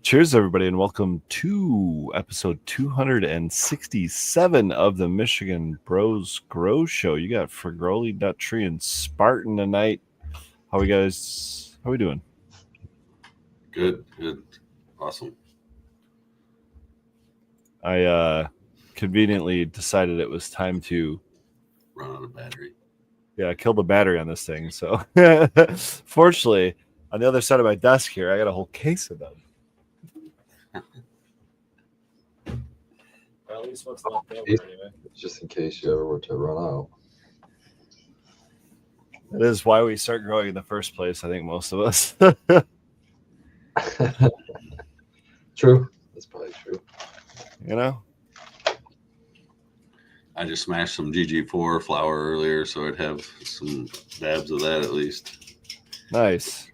Cheers, everybody, and welcome to episode 267 of the Michigan Bros Grow Show. You got Fragoli, Nut Tree, and Spartan tonight. How we guys? How we doing? Good. Awesome. I conveniently decided it was time to run out of battery. Yeah, kill the battery on this thing. So, fortunately, on the other side of my desk here, I got a whole case of them. At least what's left over anyway. Just in case you ever were to run out. That is why we start growing in the first place, I think most of us. True. That's probably true. You know? I just smashed some GG4 flour earlier, so I'd have some dabs of that at least. Nice.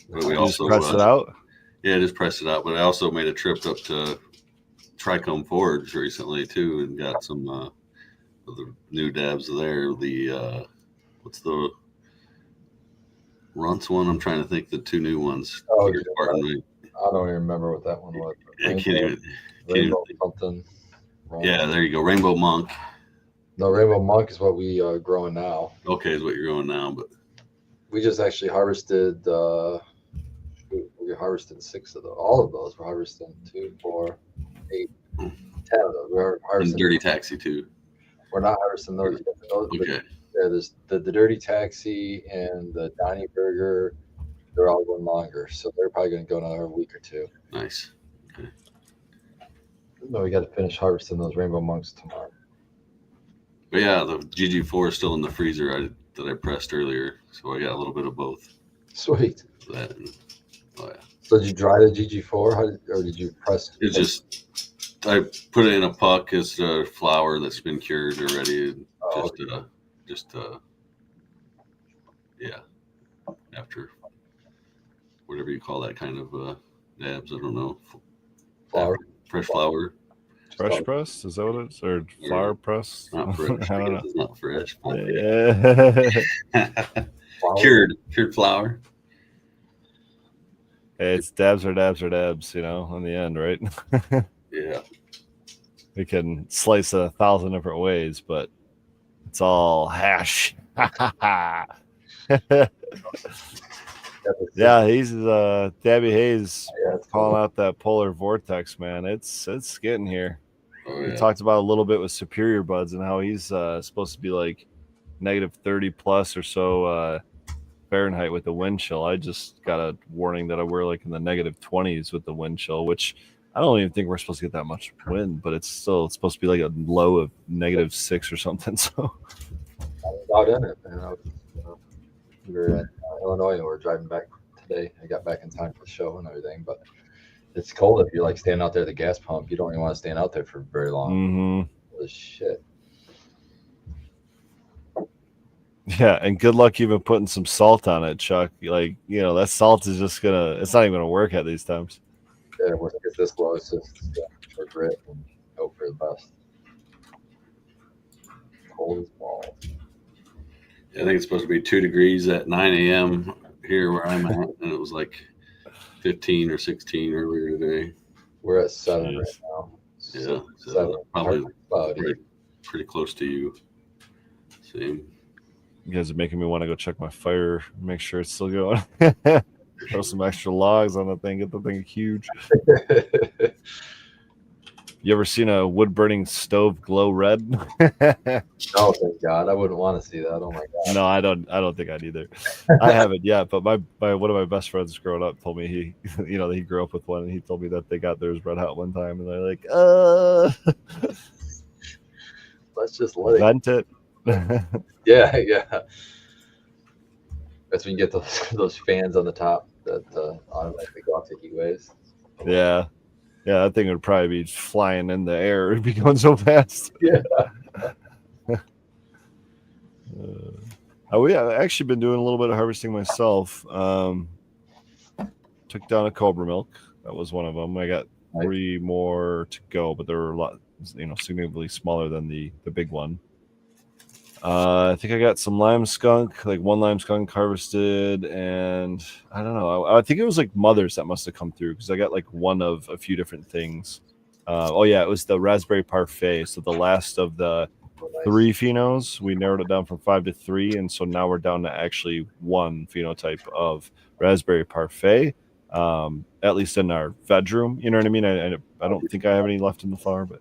But we you also just pressed it out? Yeah, just pressed it out. But I also made a trip up to Trichome Forge recently too, and got some of the new dabs there. The what's the Runts one? I'm trying to think the two new ones. Oh, I don't even remember what that one was. I can't even something. Yeah, there you go. Rainbow Monk. No, Rainbow Monk is what we are growing now. Okay, is what you're growing now, but we just actually harvested. We harvested 6 of those. All of those. We're harvesting 2, 4, 8, 10 of those. We're harvesting and Dirty Taxi too. We're not harvesting those. Okay. There's the Dirty Taxi and the Donnie Burger. They're all going longer, so they're probably going to go another week or 2. Nice. Okay. No, we got to finish harvesting those Rainbow Monks tomorrow. But yeah, the GG4 is still in the freezer that I pressed earlier, so I got a little bit of both. Sweet. That and, oh yeah. So did you dry the GG4, or did you press? It's just I put it in a puck as a flour that's been cured already. Yeah. After whatever you call that kind of dabs, I don't know. Flour. Fresh flour. Fresh press? Is that what it is? Or flour press? Not fresh. I don't know. It's not fresh. Yeah. Cured flour. Hey, it's dabs, you know, in the end, right? Yeah. We can slice it 1,000 different ways, but it's all hash. Yeah, he's Dabby Hayes calling out that polar vortex, man. It's getting here. Oh, yeah. We talked about a little bit with Superior Buds and how he's supposed to be like negative 30 plus or so Fahrenheit with the wind chill. I just got a warning that we're like in the negative 20s with the wind chill, which I don't even think we're supposed to get that much wind, but it's supposed to be like a low of negative 6 or something. So I was out in it, man. We were in Illinois and we're driving back today. I got back in time for the show and everything, but it's cold if you're like standing out there at the gas pump. You don't even want to stand out there for very long. Mm-hmm. Holy shit. Yeah, and good luck even putting some salt on it, Chuck. Like, you know, that salt is just it's not even gonna work at these times. Yeah, once it gets this low, it's just for grit and hope for the best. Cold as balls. I think it's supposed to be 2 degrees at 9 a.m. here where I'm at, and it was like 15 or 16 earlier today. We're at 7 right now. Yeah, so 7. probably pretty close to you. Same. You guys are making me want to go check my fire, make sure it's still going. Throw some extra logs on the thing, get the thing huge. You ever seen a wood burning stove glow red? Oh, thank God! I wouldn't want to see that. Oh my God! No, I don't think I'd either. I haven't yet, but my one of my best friends growing up told me he grew up with one, and he told me that they got theirs red hot one time, and they're like, let's just let vent it. Yeah. That's when you get those fans on the top that automatically go off the heat waves. Yeah, that thing would probably be flying in the air. It'd be going so fast. Yeah. I've actually been doing a little bit of harvesting myself. Took down a Cobra Milk. That was one of them. I got 3 more to go, but they were a lot, significantly smaller than the big one. I think I got some lime skunk, like one lime skunk harvested, and I don't know. I think it was like mothers that must have come through because I got like one of a few different things. Oh yeah, it was the raspberry parfait. So the last of the Oh, nice. 3 phenos, we narrowed it down from 5 to 3, and so now we're down to actually 1 phenotype of raspberry parfait. At least in our bedroom, you know what I mean. I don't think I have any left in the flower, but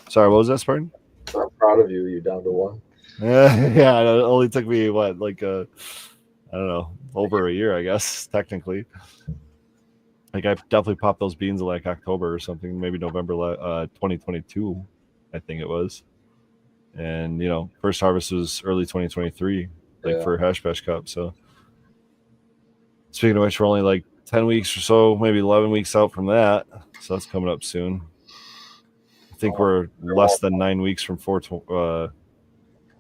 sorry, what was that, Spartan? So I'm proud of you. You're down to 1. Yeah, it only took me what, like I don't know, over a year, I guess, technically. Like I definitely popped those beans in like October or something, maybe November 2022, I think it was. And first harvest was early 2023, like Yeah. for Hash Bash Cup. So speaking of which, we're only like 10 weeks or so, maybe 11 weeks out from that. So that's coming up soon. I think we're less than 9 weeks from 420.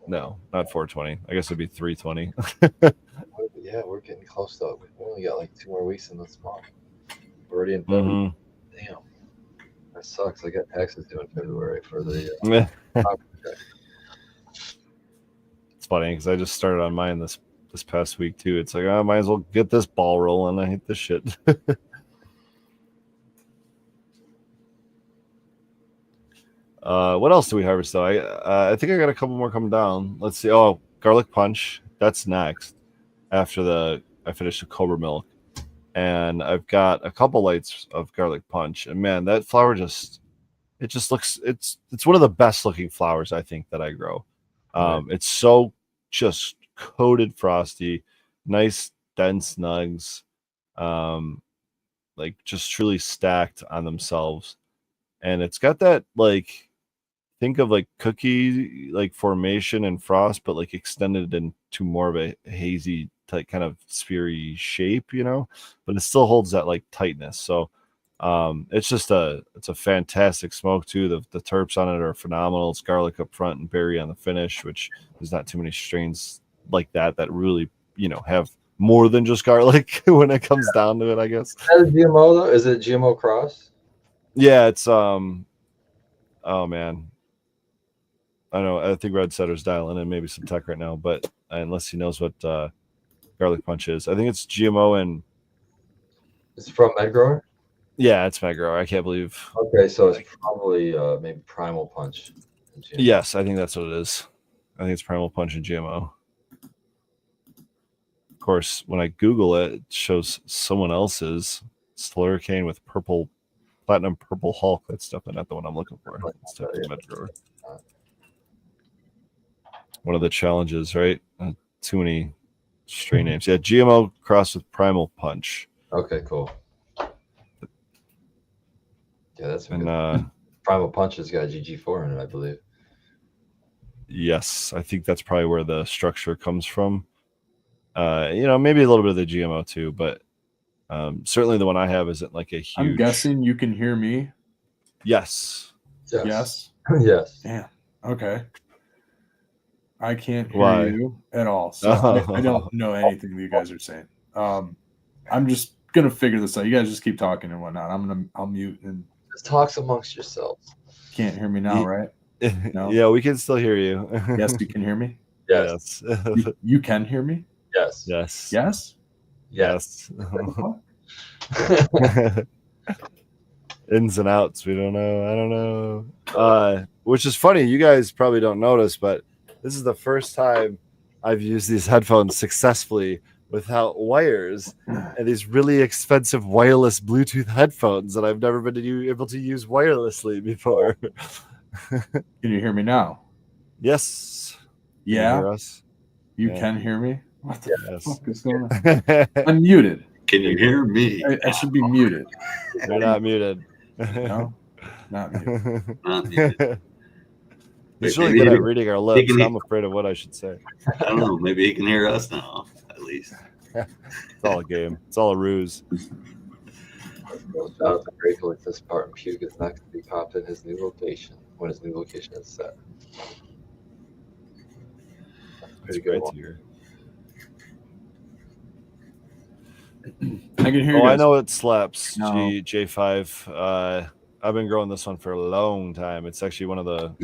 No, not 420. I guess it'd be 320. Yeah, we're getting close though. We've only got like 2 more weeks in this month. We're already in February. Mhm. Damn, that sucks. I got taxes due in February for the. It's funny because I just started on mine this past week too. It's like I might as well get this ball rolling. I hate this shit. What else do we harvest though? I think I got a couple more coming down. Let's see. Oh, garlic punch. That's next after I finish the Cobra milk, and I've got a couple lights of garlic punch. And man, that flower just looks. It's one of the best looking flowers I think that I grow. It's so just coated frosty, nice dense nugs, like just truly stacked on themselves, and it's got that like. Think of like cookie like formation and frost, but like extended into more of a hazy type kind of sphery shape, but it still holds that like tightness. So it's a fantastic smoke too. The terps on it are phenomenal. It's garlic up front and berry on the finish, which there's not too many strains like that really have more than just garlic when it comes down to it, I guess. Is that a GMO though? Is it GMO cross? Yeah, it's oh man, I know. I think Red Setter's dialing in maybe some tech right now, but unless he knows what garlic punch is, I think it's GMO and It's from Medgrower. yeah, it's Megro. I can't believe. Okay, so it's probably maybe Primal Punch. GMO. Yes, I think that's what it is. I think it's Primal Punch and GMO. Of course, when I Google it, it shows someone else's Slurricane with platinum purple Hulk. That's definitely not the one I'm looking for. It's definitely Medgrower. One of the challenges, right? Too many strain names. Yeah, GMO crossed with Primal Punch. Okay, cool. Yeah, that's and Primal Punch has got GG4 in it, I believe. Yes, I think that's probably where the structure comes from. Maybe a little bit of the GMO too, but certainly the one I have isn't like a huge. I'm guessing you can hear me. Yes. Yes. Yes. Damn. Okay. I can't hear you at all, so I don't know anything that you guys are saying. I'm just gonna figure this out. You guys just keep talking and whatnot. I'll mute and just talk amongst yourselves. Can't hear me now, right? No? Yeah, we can still hear you. Yes, you can hear me. Yes. You can hear me. Yes. Yes. Yes. Yes. Ins and outs. We don't know. I don't know. Which is funny. You guys probably don't notice, but this is the first time I've used these headphones successfully without wires, and these really expensive wireless Bluetooth headphones that I've never been able to use wirelessly before. Can you hear me now? Yes. Yeah. Can you hear us? You can hear me? What the fuck is going on? on? I'm muted. Can you hear me? I should be muted. You're not muted. No, not muted. Not muted. He's really good at reading our lips. I'm afraid of what I should say. I don't know. Maybe he can hear us now, at least. It's all a game. It's all a ruse. Jonathan Grateful at this part, and Puke is not going to be popped in his new location when his new location is set. Pretty great to hear. I can hear you. Oh, guys. I know it slaps. No. J5. I've been growing this one for a long time. It's actually one of the.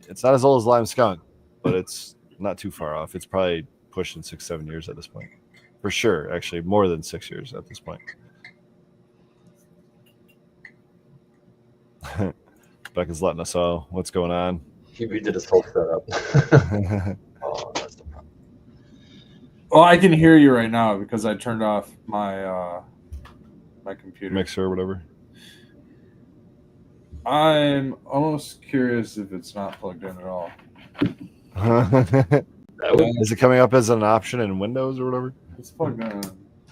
It's not as old as Lime Skunk, but it's not too far off. It's probably pushing 6-7 years at this point, for sure. Actually, more than 6 years at this point. Becca's letting us know what's going on. He redid his whole setup. Oh, that's the problem. Well, I can hear you right now because I turned off my my computer. Mixer or whatever. I'm almost curious if it's not plugged in at all. That would, Is it coming up as an option in Windows or whatever? It's plugged in.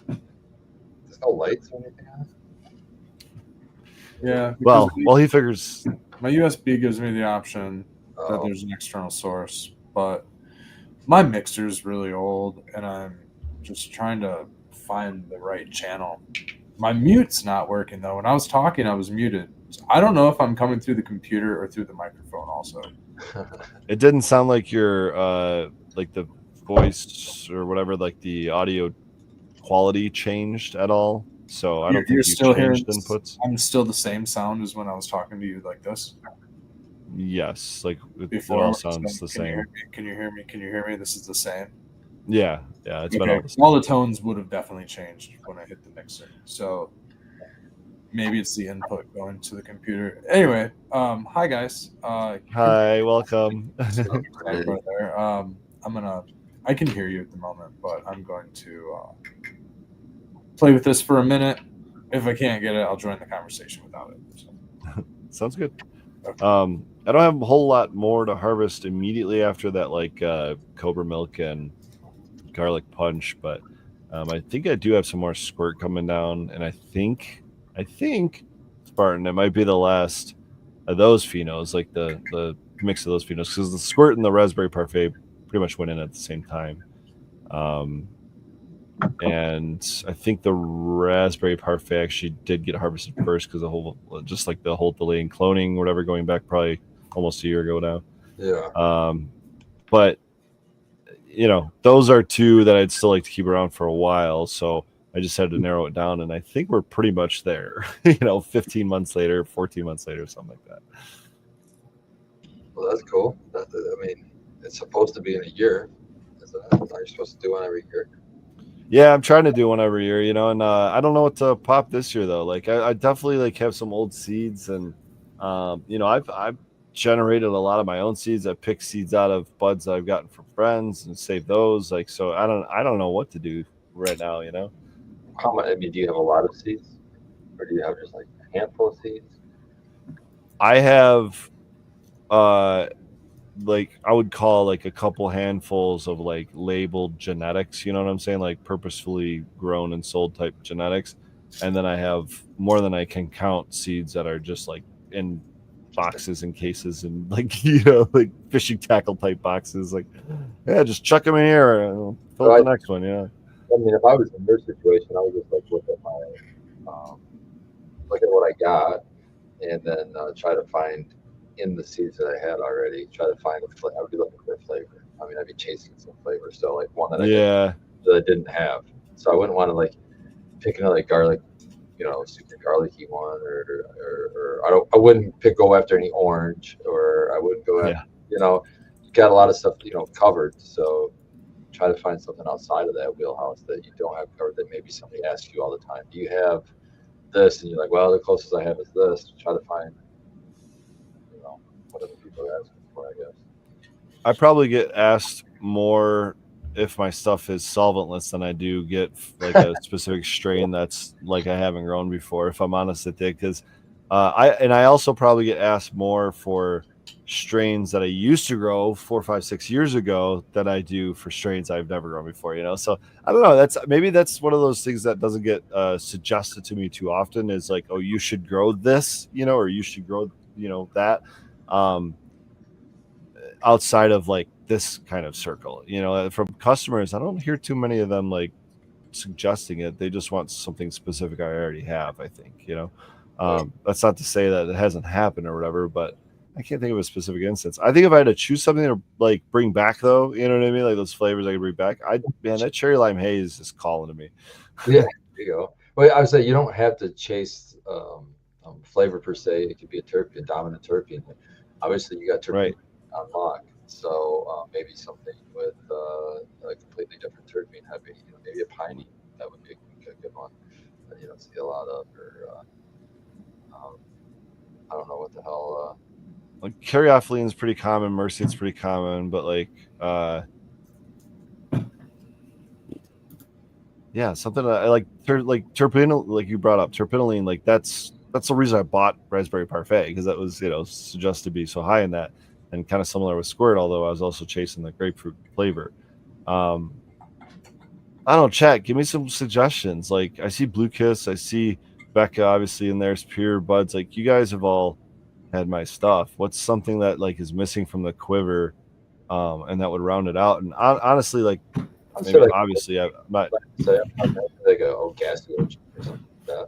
there's no lights or anything on it. Yeah. Well, because he figures. my USB gives me the option that Oh, there's an external source, but my mixer is really old, and I'm just trying to find the right channel. My mute's not working though. When I was talking, I was muted. So I don't know if I'm coming through the computer or through the microphone. Also, It didn't sound like your like the voice or whatever, like the audio quality changed at all. So I don't think You're you still hearing changed inputs. I'm still the same sound as when I was talking to you like this. Yes, like it Before all I was sounds saying, the same. Can you hear me? Can you hear me? This is the same. Yeah, it's been Okay. all the same. All the tones would have definitely changed when I hit the mixer. So maybe it's the input going to the computer. Anyway, hi guys. Hi, welcome. Right there. I can hear you at the moment, but I'm going to play with this for a minute. If I can't get it, I'll join the conversation without it. So. Sounds good. Okay. I don't have a whole lot more to harvest immediately after that, like Cobra Milk and Garlic Punch, but I think I do have some more Squirt coming down, and I think Spartan, it might be the last of those phenos, like the mix of those phenos, because the Squirt and the Raspberry Parfait pretty much went in at the same time. And I think the Raspberry Parfait actually did get harvested first because the whole delay in cloning, whatever, going back probably almost a year ago now. yeah. But those are two that I'd still like to keep around for a while. So I just had to narrow it down, and I think we're pretty much there. 15 months later, 14 months later, something like that. Well, that's cool. I mean, it's supposed to be in a year. Isn't it? Are you supposed to do one every year? Yeah, I'm trying to do one every year, and I don't know what to pop this year though. Like I definitely have some old seeds, and I've generated a lot of my own seeds. I picked seeds out of buds I've gotten from friends and saved those. Like, so I don't know what to do right now. How much? I mean, do you have a lot of seeds, or do you have just like a handful of seeds? I have like I would call like a couple handfuls of like labeled genetics, you know what I'm saying? Like purposefully grown and sold type genetics. And then I have more than I can count seeds that are just like in boxes and cases and like, like fishing tackle type boxes. Like, yeah, just chuck them in here and fill up the next one. Yeah. I mean, if I was in your situation, I would just like look at what I got, and then try to find in the seeds that I had already. Try to find I would be looking for a flavor. I mean, I'd be chasing some flavor. So like one that I didn't have. So I wouldn't want to like pick another garlic, super garlicky one, or I wouldn't go after any orange, or I wouldn't go after, got a lot of stuff, covered. So try to find something outside of that wheelhouse that you don't have covered, that maybe somebody asks you all the time. Do you have this? And you're like, well, the closest I have is this. Try to find, what other people are asking for, I guess. I probably get asked more if my stuff is solventless than I do get like a specific strain that's like I haven't grown before, if I'm honest with you, because I also probably get asked more for strains that I used to grow 4, 5, 6 years ago than I do for strains I've never grown before, so I don't know, that's one of those things that doesn't get suggested to me too often, is like, oh, you should grow this, or you should grow that outside of like this kind of circle, from customers. I don't hear too many of them like suggesting it. They just want something specific I already have, I think. That's not to say that it hasn't happened or whatever, but I can't think of a specific instance. I think if I had to choose something to like bring back though, you know what I mean, like those flavors I could bring back, that cherry lime haze is calling to me. Yeah, there you go. Well, I would say you don't have to chase flavor per se. It could be a dominant terpene. Obviously you got terpene on lock. So maybe something with a completely different terpene heavy, maybe a piney. That would be a good one that you don't see a lot of. Or I don't know what the hell. Like caryophyllene is pretty common, myrcene's pretty common, but like yeah, something I like terpenol, like you brought up terpinolene, like that's the reason I bought raspberry parfait, because that was suggested to be so high in that, and kind of similar with squirt, although I was also chasing the grapefruit flavor. I don't know, chat, give me some suggestions. Like I see Blue Kiss, I see Becca obviously in there's Pure Buds, like you guys have all had my stuff. What's something that like is missing from the quiver, and that would round it out? And honestly, like maybe obviously I'm not Say like a gassy or something like that.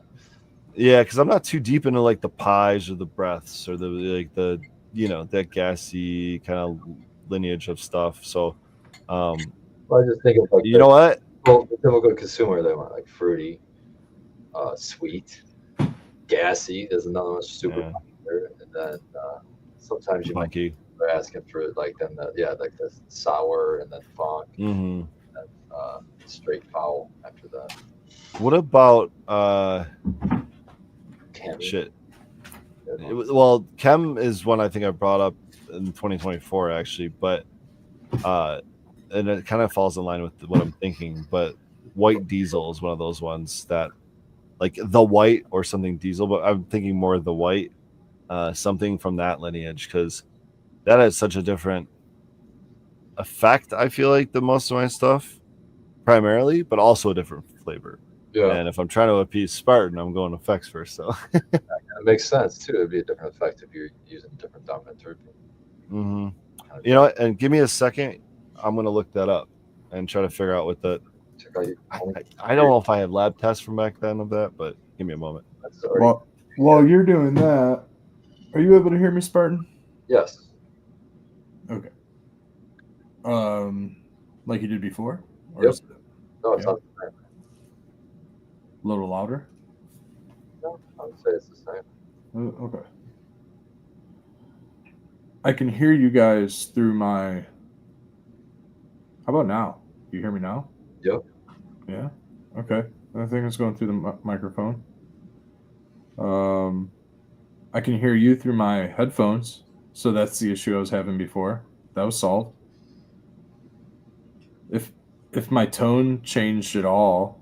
Yeah, because I'm not too deep into like the pies or the breaths or the that gassy kind of lineage of stuff. So Well, I just think of like you know what? Well, the typical consumer, they want like fruity, sweet, gassy. There's another one super popular, and then sometimes you might Funky. be asking for like the sour and then funk, Mm-hmm. and straight foul after that. What about Chem. shit? Well, chem is one I think I brought up in 2024 actually, but and it kind of falls in line with what I'm thinking. But white diesel is one of those ones that, like the white or something diesel, but I'm thinking more of the white, something from that lineage, because that has such a different effect, I feel like, than most of my stuff, primarily, but also a different flavor. Yeah, And if I'm trying to appease Spartan, I'm going effects first. So it makes sense too. It'd be a different effect if you're using different dominant terpene. mm-hmm. You know what? And give me a second. I'm going to look that up and try to figure out what that. Check out your, I don't know if I have lab tests from back then of that, but give me a moment. that's already- Well, while you're doing that, are you able to hear me, Spartan? yes. Okay. Like you did before? Or Yep. is it No, it's Yeah. not the same. a little louder? No, I would say it's the same. Okay. I can hear you guys through my. How about now? You hear me now? Yep. Yeah. Okay. I think it's going through the microphone. I can hear you through my headphones, so that's the issue I was having before. That was solved. If my tone changed at all,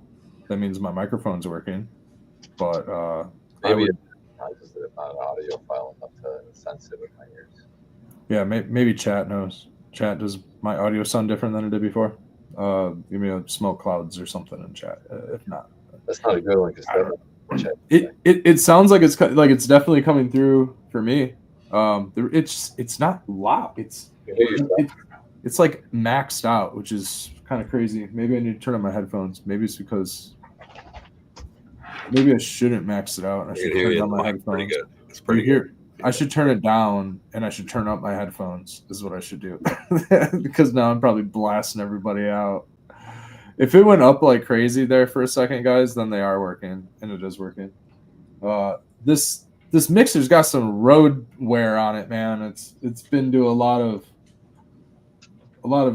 that means my microphone's working. But Maybe I just did not an audio file enough to sense it with my ears. yeah, maybe chat knows. Chat, does my audio sound different than it did before? Give me a smoke clouds or something in chat. If not, That's not a good one because it sounds like it's definitely coming through for me. It's not loud. It's like maxed out, which is kind of crazy. Maybe I need to turn on my headphones. Maybe it's because maybe I shouldn't max it out. I should turn down my headphones. Pretty good. It's pretty good. I should turn it down and I should turn up my headphones. Is what I should do because now I'm probably blasting everybody out. If it went up like crazy there for a second, guys, then they are working, and it is working. This mixer's got some road wear on it, man. It's been to a lot of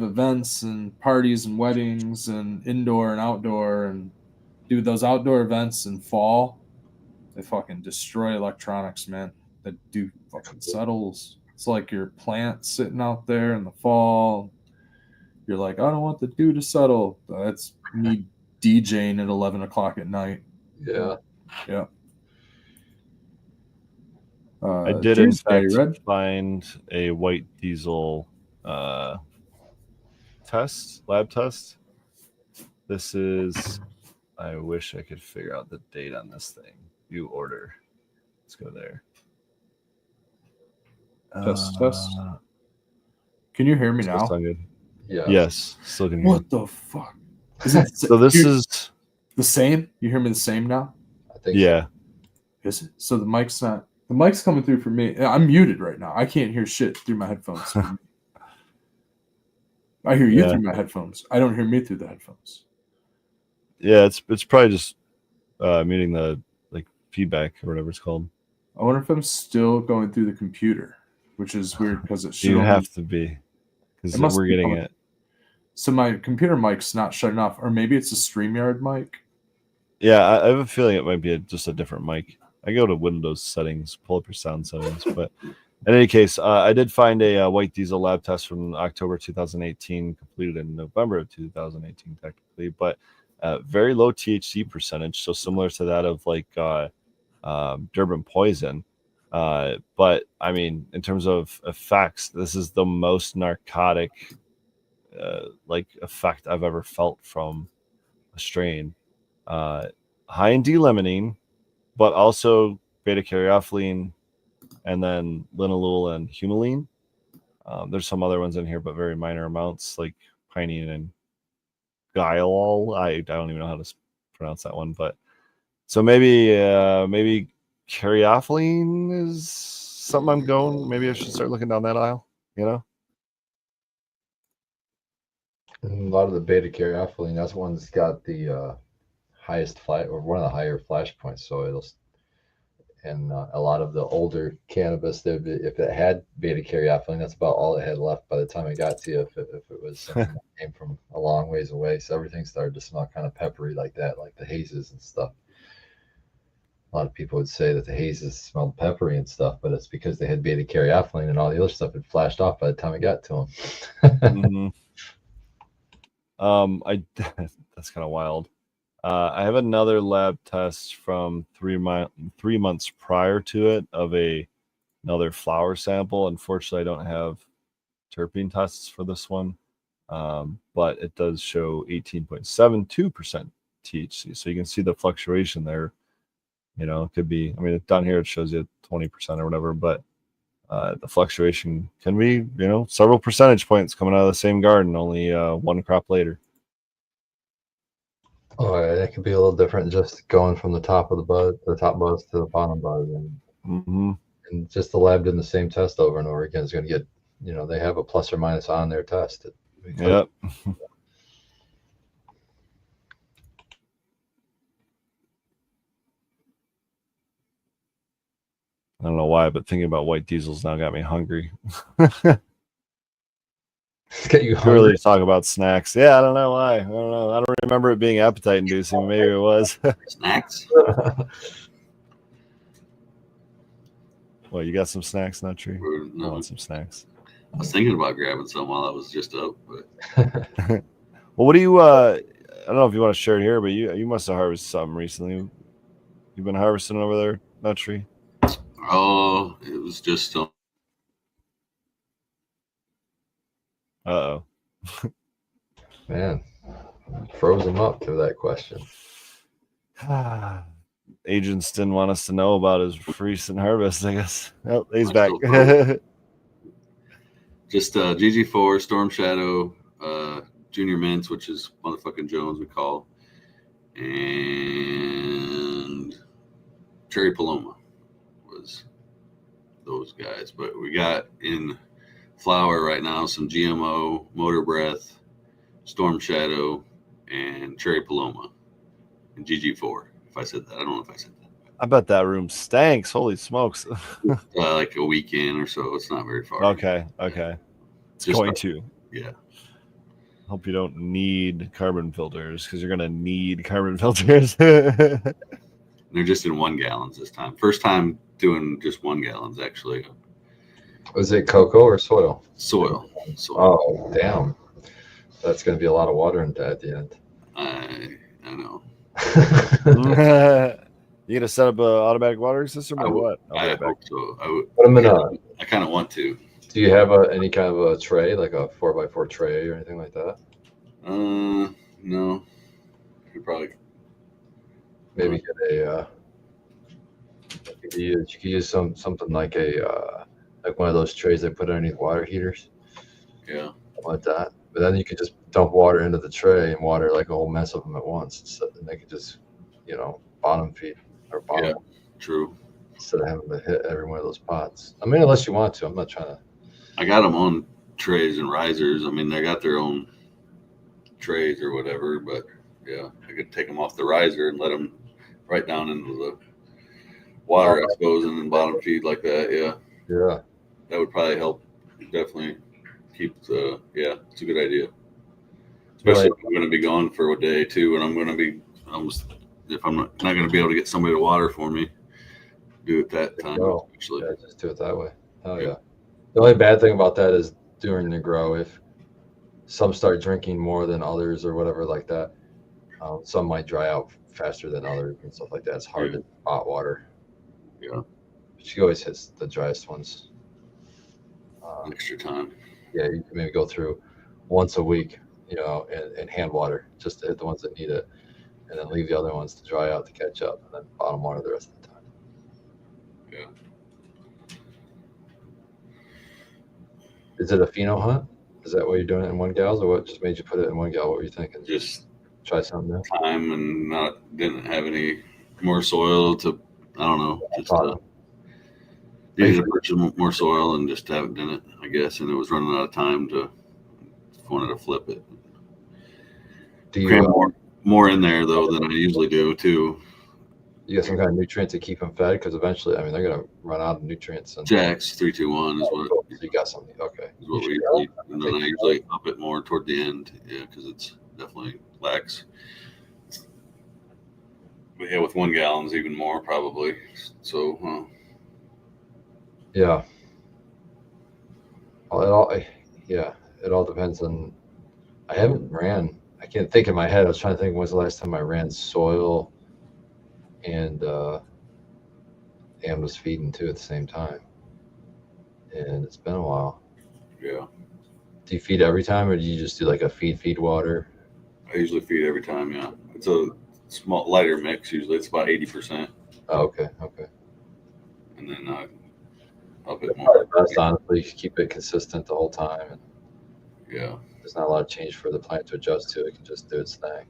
events and parties and weddings and indoor and outdoor, and dude, those outdoor events in fall, they fucking destroy electronics, man. They do fucking settles. It's like your plant sitting out there in the fall. You're like, I don't want the dew to settle. That's me DJing at 11 o'clock at night. Yeah. Yeah. I did in fact find a white diesel lab test. This is, I wish I could figure out the date on this thing. View order. Let's go there. Test. Can you hear me now? Good. Yeah. Yes. Still can hear. What the fuck? Is it So this is the same? You hear me the same now? I think yeah. Is it? So the mic's coming through for me. I'm muted right now. I can't hear shit through my headphones. I hear you through my headphones. I don't hear me through the headphones. Yeah, it's probably just muting the like feedback or whatever it's called. I wonder if I'm still going through the computer, which is weird because it should. You have to be. because It must we're be getting coming. it. So my computer mic's not shutting off, or maybe it's a StreamYard mic. Yeah, I have a feeling it might be just a different mic. I go to Windows settings, pull up your sound settings. But in any case, I did find a White Diesel lab test from October 2018, completed in November of 2018, technically, but very low THC percentage, so similar to that of like Durban Poison. But I mean, in terms of effects, this is the most narcotic like effect I've ever felt from a strain. High in D-limonene, but also beta-caryophyllene, and then linalool and humulene. There's some other ones in here, but very minor amounts, like pinene and guaiolol. I don't even know how to pronounce that one, but so maybe caryophyllene is something I'm going. Maybe I should start looking down that aisle. You know? And a lot of the beta caryophyllene, that's one that's got the highest flash, or one of the higher flash points. So it'll, and a lot of the older cannabis, if it had beta caryophyllene, that's about all it had left by the time it got to you. If it was something that came from a long ways away, so everything started to smell kind of peppery like that, like the hazes and stuff. A lot of people would say that the hazes smelled peppery and stuff, but it's because they had beta caryophyllene and all the other stuff had flashed off by the time it got to them. Mm-hmm. That's kind of wild. I have another lab test from 3 months prior to it of another flower sample. Unfortunately, I don't have terpene tests for this one, but it does show 18.72% THC. So you can see the fluctuation there. You know, it could be, I mean, down here it shows you 20% or whatever, but the fluctuation can be, you know, several percentage points coming out of the same garden, only one crop later. Oh, yeah, it could be a little different, just going from the top of the top buzz to the bottom buzz, and just the lab doing the same test over and over again is going to get, you know, they have a plus or minus on their test. Yep. I don't know why, but thinking about White Diesel's now got me hungry. Get you Purely to talk about snacks. Yeah, I don't know why. I don't know. I don't remember it being appetite inducing. Maybe it was. Snacks? Well, you got some snacks, not true? No. I want some snacks. I was thinking about grabbing some while I was just up, but well, what do you I don't know if you want to share it here, but you must have harvested something recently. You've been harvesting over there, Nut Tree? oh, it was just Uh-oh. Man, froze him up to that question. Agents didn't want us to know about his recent harvest, I guess. Oh, he's I'm back. still just GG4, Storm Shadow, Junior Mints, which is motherfucking Jones we call, and Cherry Paloma was those guys. But we got in flower right now some GMO, Motor Breath, Storm Shadow, and Cherry Paloma, and GG4. If I said that, I don't know if I said that. I bet that room stanks. Holy smokes. Like a weekend or so. It's not very far. Okay. It's Just going to. Yeah. Hope you don't need carbon filters, because you're going to need carbon filters. They're just in 1 gallons this time. First time doing just 1 gallons, actually. Was it cocoa or soil? Soil. Oh, damn. That's going to be a lot of water in that at the end. I know. You gonna set up an automatic watering system or what? I hope so. Put them in a, I kind of want to. do you have any kind of a tray, like a 4x4 tray or anything like that? No. You probably Maybe get a. You could use something like a like one of those trays they put underneath water heaters. Yeah. Like that. But then you could just dump water into the tray and water like a whole mess of them at once. So then they could just, you know, bottom feed or bottom. Yeah, true. Instead of having to hit every one of those pots. I mean, unless you want to. I'm not trying to. I got them on trays and risers. I mean, they got their own trays or whatever, but yeah, I could take them off the riser and let them right down into the water, I suppose, and then bottom feed like that. Yeah. Yeah. That would probably help. Definitely keep the it's a good idea. Especially if I'm going to be gone for a day too, and I'm going to be if I'm not going to be able to get somebody to water for me, do it that time. Actually, yeah, just do it that way. Oh yeah. The only bad thing about that is during the grow, if some start drinking more than others or whatever like that, some might dry out faster than others and stuff like that. It's hard to spot water. Yeah. But she always hits the driest ones. Extra time. Yeah, you can maybe go through once a week, and hand water just to hit the ones that need it, and then leave the other ones to dry out to catch up, and then bottom water the rest of the time. Yeah. Is it a pheno hunt? Is that why you're doing it in 1 gallons, or what just made you put it in 1 gallon? What were you thinking? Just try something new. Time and didn't have any more soil to. I don't know. Just needed to purchase more soil and just haven't done it, I guess. And it was running out of time wanted to flip it. Do you cram more in there though than I usually do too? You got some kind of nutrient to keep them fed, because eventually, I mean, they're gonna run out of nutrients. And Jack's 321 is what. So you got something. Okay. Is what we usually, and then I usually up it more toward the end, because it's definitely lacks. But yeah, with 1 gallons, even more probably. So. Yeah. Well, it all depends on. I haven't ran. I can't think in my head. I was trying to think, when's the last time I ran soil and was feeding too at the same time. And it's been a while. Yeah. Do you feed every time, or do you just do like a feed water? I usually feed every time. Yeah, it's a small lighter mix. Usually, it's about 80%. Oh, okay. And then up it more. Best, honestly, keep it consistent the whole time. And yeah. There's not a lot of change for the plant to adjust to. It can just do its thing.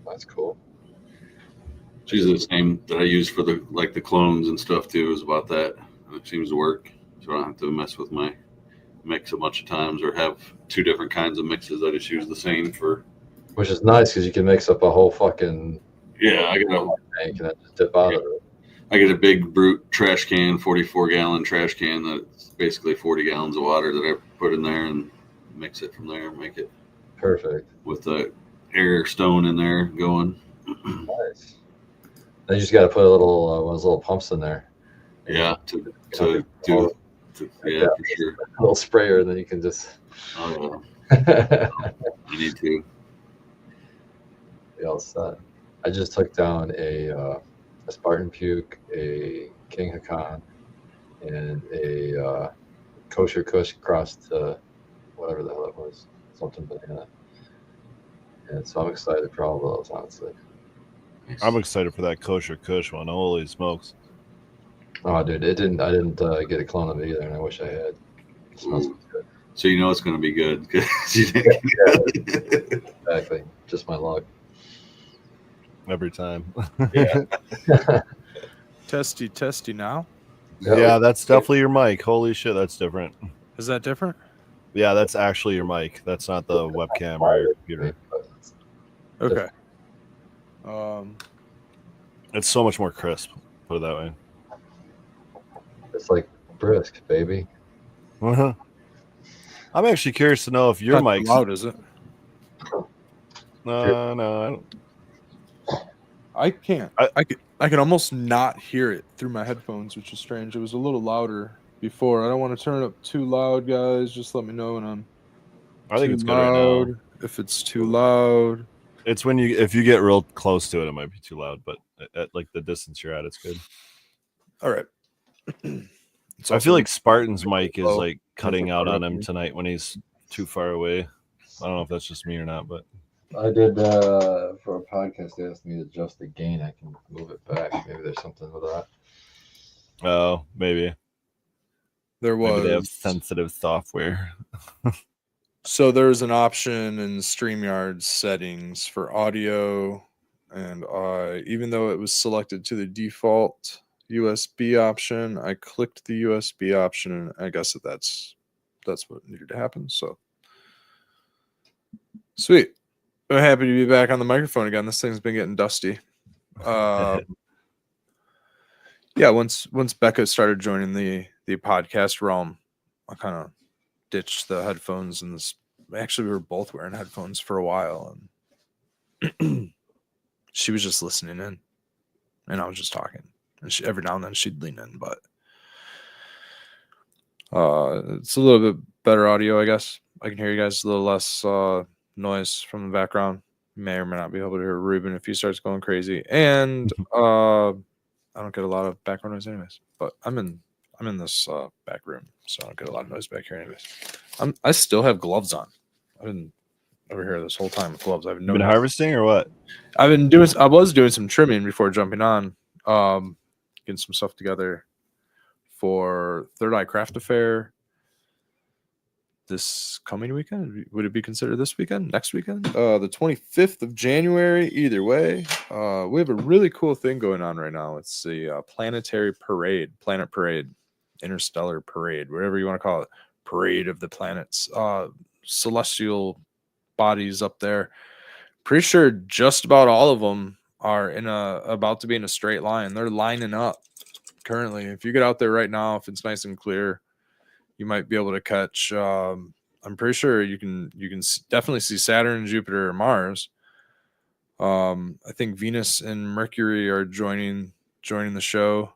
That's cool. She's the same that I use for the clones and stuff too. Is about that. It seems to work, so I don't have to mess with my mix a bunch of times or have 2 different kinds of mixes. I just use the same for. Which is nice, because you can mix up a whole fucking. Yeah, I got a tank and just dip out of it. I get a big brute trash can, 44-gallon trash can that's basically 40 gallons of water that I put in there and mix it from there and make it perfect with the air stone in there going. Nice. Then you just got to put a little one of those little pumps in there. Yeah, to do. Yeah, for sure. A little sprayer, and then you can just. Oh, yeah. I need to. Be all set. I just took down a Spartan Puke, a King Hakan, and a Kosher Kush crossed to whatever the hell it was, something banana. And so I'm excited for all of those, honestly. I'm excited for that Kosher Kush one. Holy smokes! Oh, dude, I didn't get a clone of it either, and I wish I had. It smells good. So you know it's going to be good because you didn't. Exactly, just my luck. Every time. Yeah. Testy now. Yeah, that's definitely your mic. Holy shit, that's different. Is that different? Yeah, that's actually your mic. That's not the webcam or your computer. Okay. It's so much more crisp. Put it that way. It's like brisk, baby. I'm actually curious to know if your mic's loud, is it? No, I don't. I can't. I can almost not hear it through my headphones, which is strange. It was a little louder before. I don't want to turn it up too loud, guys. Just let me know when I think it's good right now. If it's too loud, it's when if you get real close to it, it might be too loud. But at like the distance you're at, it's good. All right. I feel like Spartan's mic is like cutting out on him tonight when he's too far away. I don't know if that's just me or not, but I did for a podcast. They asked me to adjust the gain. I can move it back. Maybe there's something with that. Oh, maybe there was. Maybe they have sensitive software. So there's an option in StreamYard settings for audio, and even though it was selected to the default USB option, I clicked the USB option, and I guess that's what needed to happen. So sweet. I'm happy to be back on the microphone again. This thing's been getting dusty. Yeah, once Becca started joining the the podcast realm, I kind of ditched the headphones, and actually we were both wearing headphones for a while, and she was just listening in, and I was just talking, and every now and then she'd lean in, but it's a little bit better audio, I guess. I can hear you guys a little less noise from the background. You may or may not be able to hear Ruben if he starts going crazy, and I don't get a lot of background noise anyways. But I'm in this back room, so I don't get a lot of noise back here anyways. I still have gloves on. I've been over here this whole time with gloves. I've Been harvesting or what? I was doing some trimming before jumping on, getting some stuff together for Third Eye Craft Affair this coming weekend. Would it be considered this weekend? Next weekend? The 25th of January. Either way, we have a really cool thing going on right now. It's the planetary parade, planet parade, interstellar parade, whatever you want to call it. Parade of the planets, celestial bodies up there. Pretty sure just about all of them are about to be in a straight line. They're lining up currently. If you get out there right now, if it's nice and clear, you might be able to catch. I'm pretty sure you can definitely see Saturn, Jupiter, or Mars. I think Venus and Mercury are joining the show,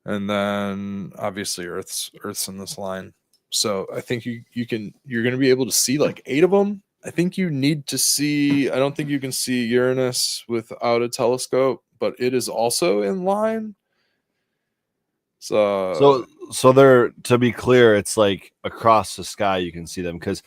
and then obviously Earth's in this line. So I think you're going to be able to see like 8 of them. I think you need to see. I don't think you can see Uranus without a telescope, but it is also in line. So they're, to be clear, it's like across the sky you can see them, because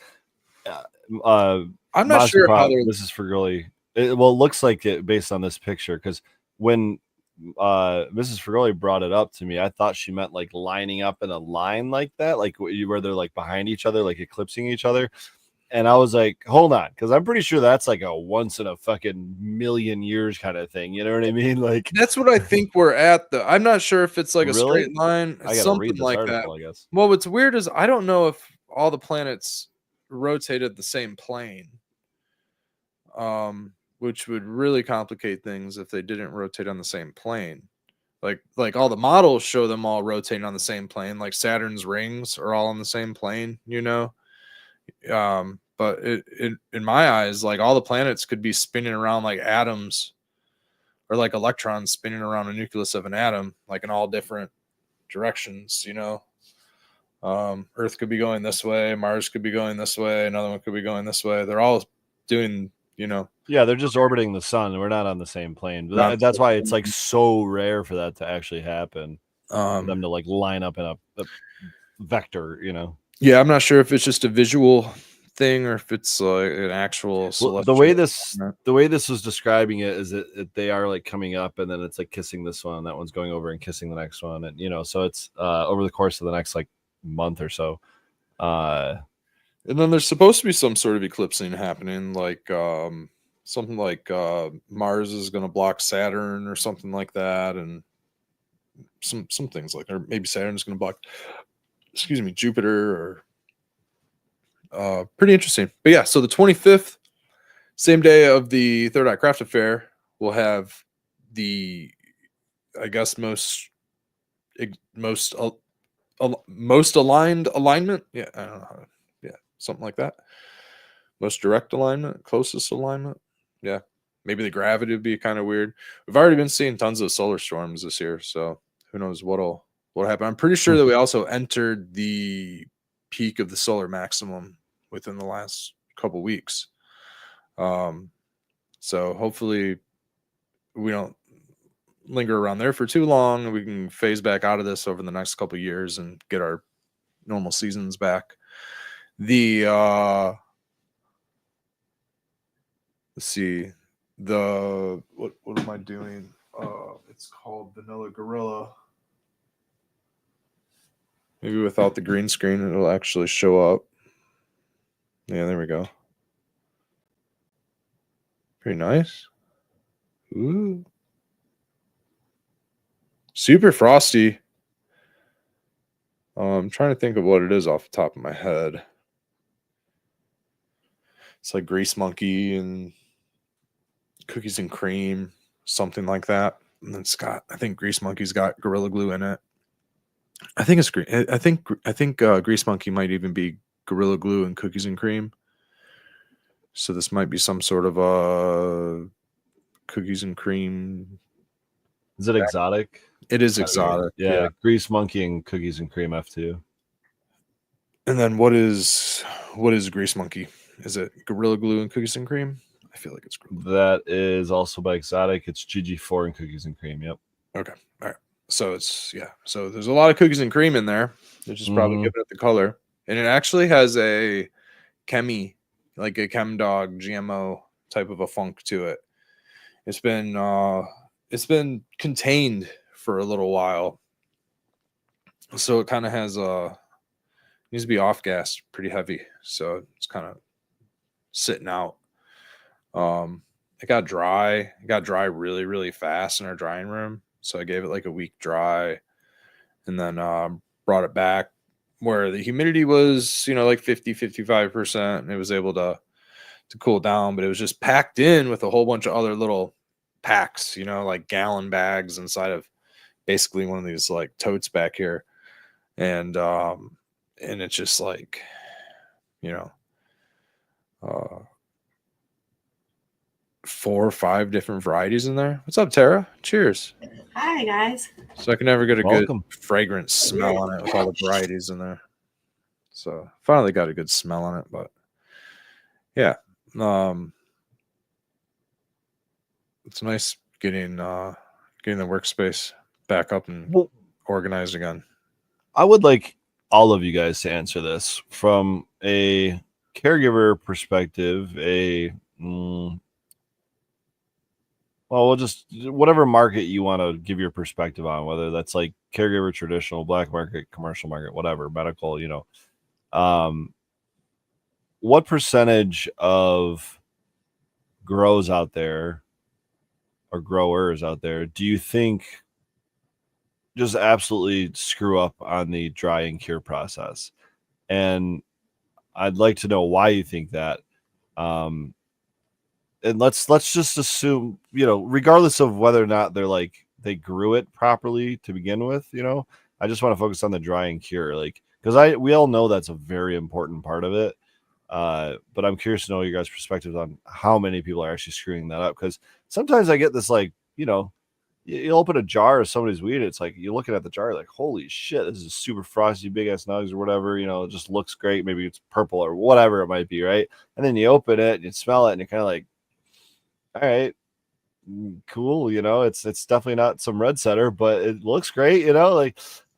I'm not sure how they're. This is for Fergoli. It looks like it based on this picture, because when Mrs. Fergoli brought it up to me, I thought she meant like lining up in a line like that, like where they're like behind each other, like eclipsing each other. And I was like, hold on, because I'm pretty sure that's like a once in a fucking million years kind of thing. You know what I mean? Like, that's what I think we're at. I'm not sure if it's like a Really? straight line. I gotta Something read this like article, that. I guess. Well, what's weird is I don't know if all the planets rotated the same plane, which would really complicate things if they didn't rotate on the same plane. Like all the models show them all rotating on the same plane. Like Saturn's rings are all on the same plane, you know. But in my eyes, like all the planets could be spinning around like atoms, or like electrons spinning around a nucleus of an atom, like in all different directions, you know. Earth could be going this way, Mars could be going this way, another one could be going this way. They're all doing, you know. Yeah, they're just orbiting the sun. We're not on the same plane. That's why it's like so rare for that to actually happen. For them to like line up in a vector, you know. Yeah, I'm not sure if it's just a visual thing or if it's like an actual the way this was describing it is that they are like coming up, and then it's like kissing this one, that one's going over and kissing the next one, and you know, so it's over the course of the next like month or so. And then there's supposed to be some sort of eclipsing happening, like something like Mars is going to block Saturn or something like that, and some things like, or maybe Saturn is going to block, Jupiter, or pretty interesting. But yeah, so the 25th, same day of the Third Eye Craft Affair, we'll have the, I guess, most aligned alignment. Yeah, I don't know. Yeah, something like that. Most direct alignment, closest alignment. Yeah, maybe the gravity would be kind of weird. We've already been seeing tons of solar storms this year, so who knows what'll happen. I'm pretty sure that we also entered the peak of the solar maximum within the last couple weeks. So hopefully we don't linger around there for too long, and we can phase back out of this over the next couple of years and get our normal seasons back. The let's see, the what am I doing? It's called Vanilla Gorilla. Maybe without the green screen, it'll actually show up. Yeah, there we go. Pretty nice. Ooh. Super frosty. I'm trying to think of what it is off the top of my head. It's like Grease Monkey and Cookies and Cream, something like that. And then I think Grease Monkey's got Gorilla Glue in it. I think it's great. I think Grease Monkey might even be Gorilla Glue and Cookies and Cream. So this might be some sort of cookies and cream. Is it exotic? It is exotic. Yeah, Grease Monkey and Cookies and Cream F2. And then what is Grease Monkey? Is it Gorilla Glue and Cookies and Cream? I feel like it's That is also by Exotic. It's GG4 and Cookies and Cream. Yep. okay. All right. So it's So there's a lot of cookies and cream in there, which is probably Mhm. giving it the color. And it actually has a chemi, like a chem dog GMO type of a funk to it. It's been contained for a little while. So it kind of has needs to be off gas pretty heavy. So it's kind of sitting out. It got dry. It got dry really, really fast in our drying room. So I gave it like a week dry and then brought it back where the humidity was, like 50, 55%. And it was able to cool down, but it was just packed in with a whole bunch of other little packs, like gallon bags inside of basically one of these like totes back here. And it's just like, 4 or 5 different varieties in there. What's up, Tara? Cheers. Hi, guys. So I can never get a Welcome. good fragrance smell on it with all the varieties in there. So finally got a good smell on it, but yeah. It's nice getting the workspace back up and Well, organized again. I would like all of you guys to answer this from a caregiver perspective, we'll just whatever market you want to give your perspective on, whether that's like caregiver, traditional, black market, commercial market, whatever, medical, what percentage of grows out there or growers out there do you think just absolutely screw up on the dry and cure process? And I'd like to know why you think that. And let's just assume, regardless of whether or not they're like they grew it properly to begin with, I just want to focus on the dry and cure, like, because we all know that's a very important part of it. But I'm curious to know your guys' perspectives on how many people are actually screwing that up. Because sometimes I get this, like, you open a jar of somebody's weed, it's like you're looking at the jar, like, holy shit, this is a super frosty, big ass nugs or whatever. It just looks great. Maybe it's purple or whatever it might be, right? And then you open it and you smell it, and you're kind of like, all right, cool. It's definitely not some red setter, but it looks great.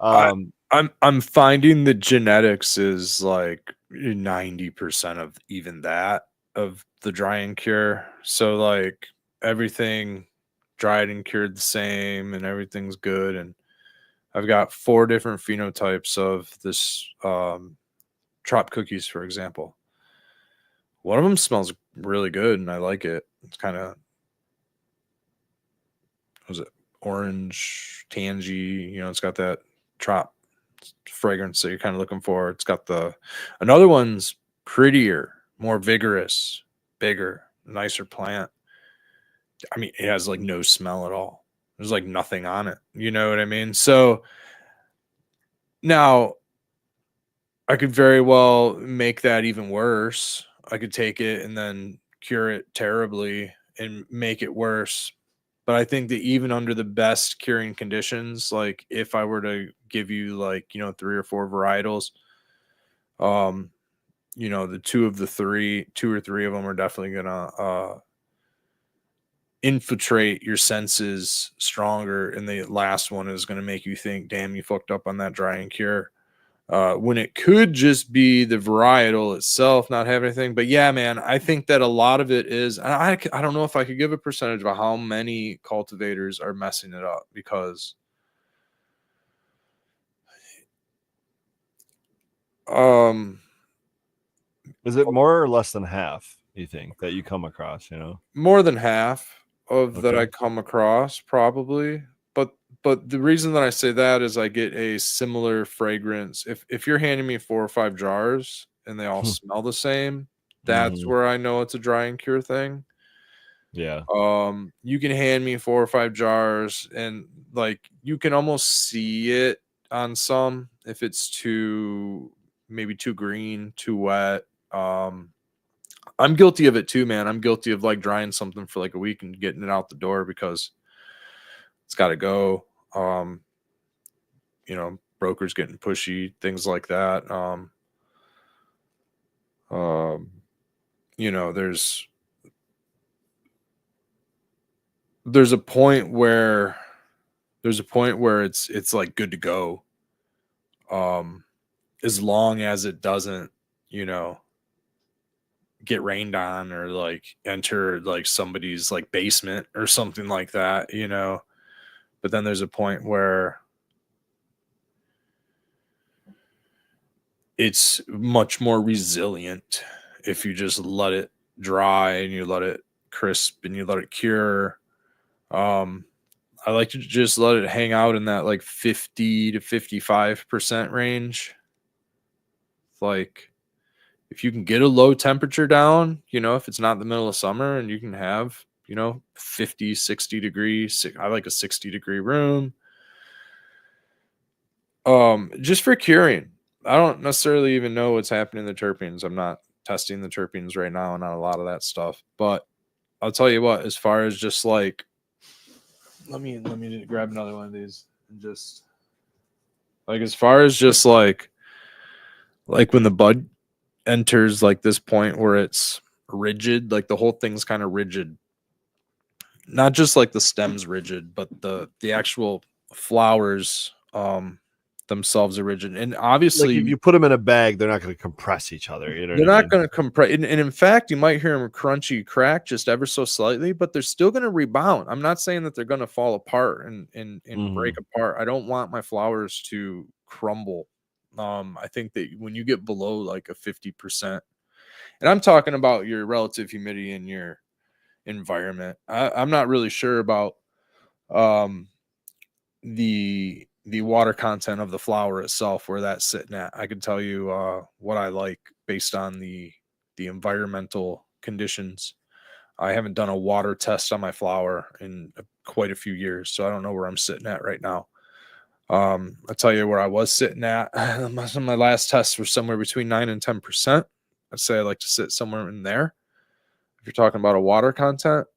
I'm finding the genetics is like 90% of even that of the dry and cure. So like everything dried and cured the same and everything's good. And I've got 4 different phenotypes of this Trop cookies, for example. One of them smells really good and I like it. It's kind of, was it orange, tangy, it's got that Trop fragrance that you're kind of looking for. It's got another one's prettier, more vigorous, bigger, nicer plant. I mean, it has like no smell at all. There's like nothing on it. You know what I mean? So now I could very well make that even worse. I could take it and then cure it terribly and make it worse. But I think that even under the best curing conditions, like if I were to give you like, 3 or 4 varietals, the 2 or 3 of them are definitely going to infiltrate your senses stronger. And the last one is going to make you think, damn, you fucked up on that dry and cure. When it could just be the varietal itself not have anything. But yeah, man, I think that a lot of it is, I don't know if I could give a percentage of how many cultivators are messing it up, because is it more or less than half, you think, that you come across, more than half of that Okay. I come across probably. But the reason that I say that is I get a similar fragrance. If you're handing me 4 or 5 jars and they all smell the same, that's where I know it's a dry and cure thing. Yeah. You can hand me 4 or 5 jars and like you can almost see it on some if it's maybe too green, too wet. I'm guilty of it too, man. I'm guilty of like drying something for like a week and getting it out the door because it's got to go. Brokers getting pushy, things like that. There's a point where it's like good to go. As long as it doesn't, get rained on or like enter like somebody's like basement or something like that, but then there's a point where it's much more resilient if you just let it dry and you let it crisp and you let it cure. I like to just let it hang out in that like 50 to 55% range. Like if you can get a low temperature down, if it's not the middle of summer and you can have, 50, 60 degrees, I like a 60-degree room. Just for curing. I don't necessarily even know what's happening in the terpenes. I'm not testing the terpenes right now and not a lot of that stuff. But I'll tell you what, as far as just like, let me grab another one of these and just like, as far as just like when the bud enters like this point where it's rigid, like the whole thing's kind of rigid, not just like the stem's rigid, but the actual flowers themselves are rigid. And obviously Like if you put them in a bag, they're not going to compress each other. they're not going to compress, and in fact you might hear them crunchy crack just ever so slightly, but they're still going to rebound. I'm not saying that they're going to fall apart and break apart. I don't want my flowers to crumble. I think that when you get below like a 50%, and I'm talking about your relative humidity in your environment, I'm not really sure about the water content of the flower itself, where that's sitting at. I can tell you what I like based on the environmental conditions. I haven't done a water test on my flower in quite a few years, so I don't know where I'm sitting at right now. I'll tell you where I was sitting at. My last tests were somewhere between 9 and 10%. I'd say I like to sit somewhere in there if you're talking about a water content.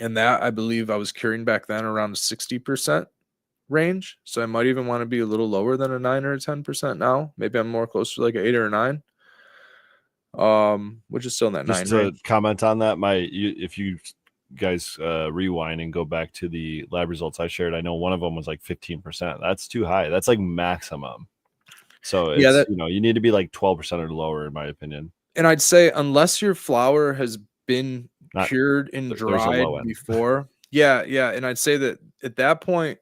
And that, I believe I was curing back then around 60% range. So I might even want to be a little lower than a 9 or a 10% now. Maybe I'm more close to like an 8 or a 9. Which is still in that Just 9 to range. comment on that, if you guys rewind and go back to the lab results I shared, I know one of them was like 15%. That's too high. That's like maximum. So it's, you need to be like 12% or lower, in my opinion. And I'd say unless your flower has been cured and dried before. Yeah. And I'd say that at that point,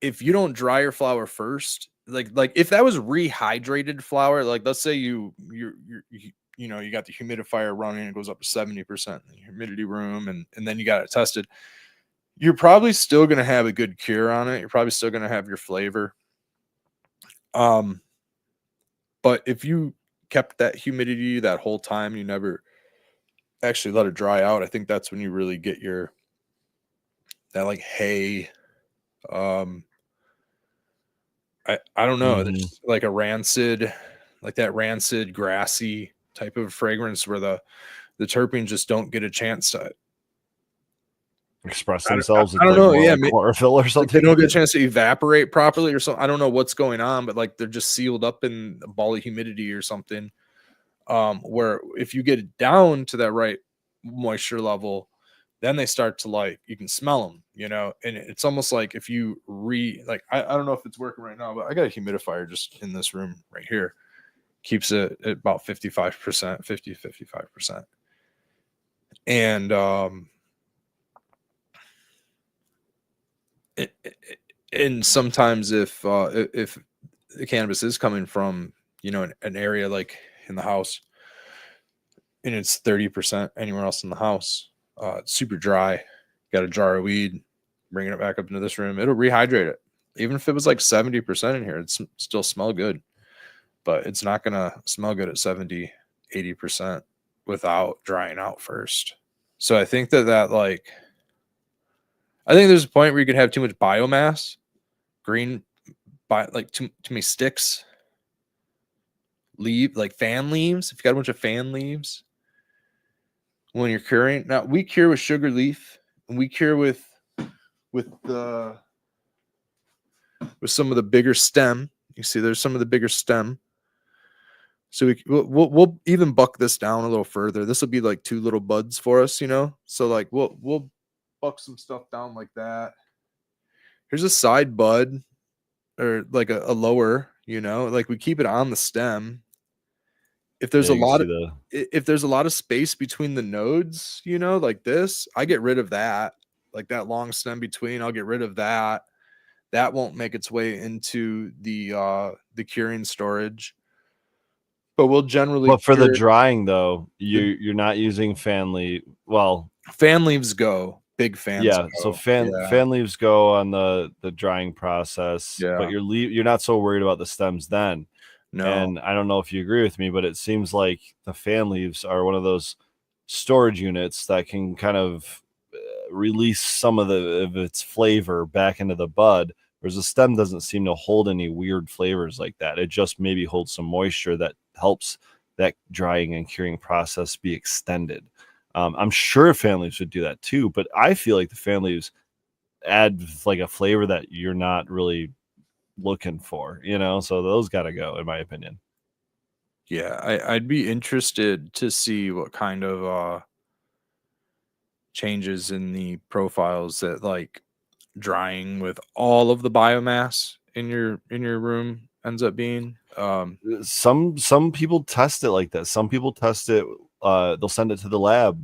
if you don't dry your flower first, like if that was rehydrated flower, like let's say you got the humidifier running, it goes up to 70% in the humidity room, and then you got it tested, you're probably still going to have a good cure on it. You're probably still going to have your flavor. But if you kept that humidity that whole time, you never actually let it dry out, I think that's when you really get that like hay. I don't know. There's like a rancid, like that rancid, grassy type of fragrance where the terpenes just don't get a chance to express themselves. I don't know. Yeah, like chlorophyll or something. They don't get a chance to evaporate properly or something. I don't know what's going on, but like they're just sealed up in a ball of humidity or something. Where if you get it down to that right moisture level, then they start to like, you can smell them, and it's almost like if you I don't know if it's working right now, but I got a humidifier just in this room right here, keeps it at about 55%, 55%. And, and sometimes if the cannabis is coming from, an area like in the house and it's 30% anywhere else in the house, it's super dry, got a jar of weed, bringing it back up into this room, it'll rehydrate it. Even if it was like 70% in here, it's still smell good, but it's not going to smell good at 70, 80% without drying out first. So I think that I think there's a point where you could have too much biomass green, like too many sticks, like fan leaves. If you got a bunch of fan leaves when you're curing, now we cure with sugar leaf, and we cure with some of the bigger stem. You see, there's some of the bigger stem. So we'll even buck this down a little further. This will be like 2 little buds for us, you know. So like we'll buck some stuff down like that. Here's a side bud, or like a lower, you know, like we keep it on the stem. If there's if there's a lot of space between the nodes, you know, like this, I get rid of that, like that long stem between. I'll get rid of that. That won't make its way into the curing storage. But we'll generally. But for the drying though, you're not using fan leaf. Well, fan leaves go. Big fans. Yeah, go. so fan leaves go on the drying process. Yeah. But you're not so worried about the stems then. No. And I don't know if you agree with me, but it seems like the fan leaves are one of those storage units that can kind of release some of its flavor back into the bud, whereas the stem doesn't seem to hold any weird flavors like that. It just maybe holds some moisture that helps that drying and curing process be extended. I'm sure fan leaves would do that too, but I feel like the fan leaves add like a flavor that you're not really looking for, you know, so those got to go, in my opinion. Yeah, I'd be interested to see what kind of changes in the profiles that like drying with all of the biomass in your room ends up being. Some people test it like that. Some people test it, they'll send it to the lab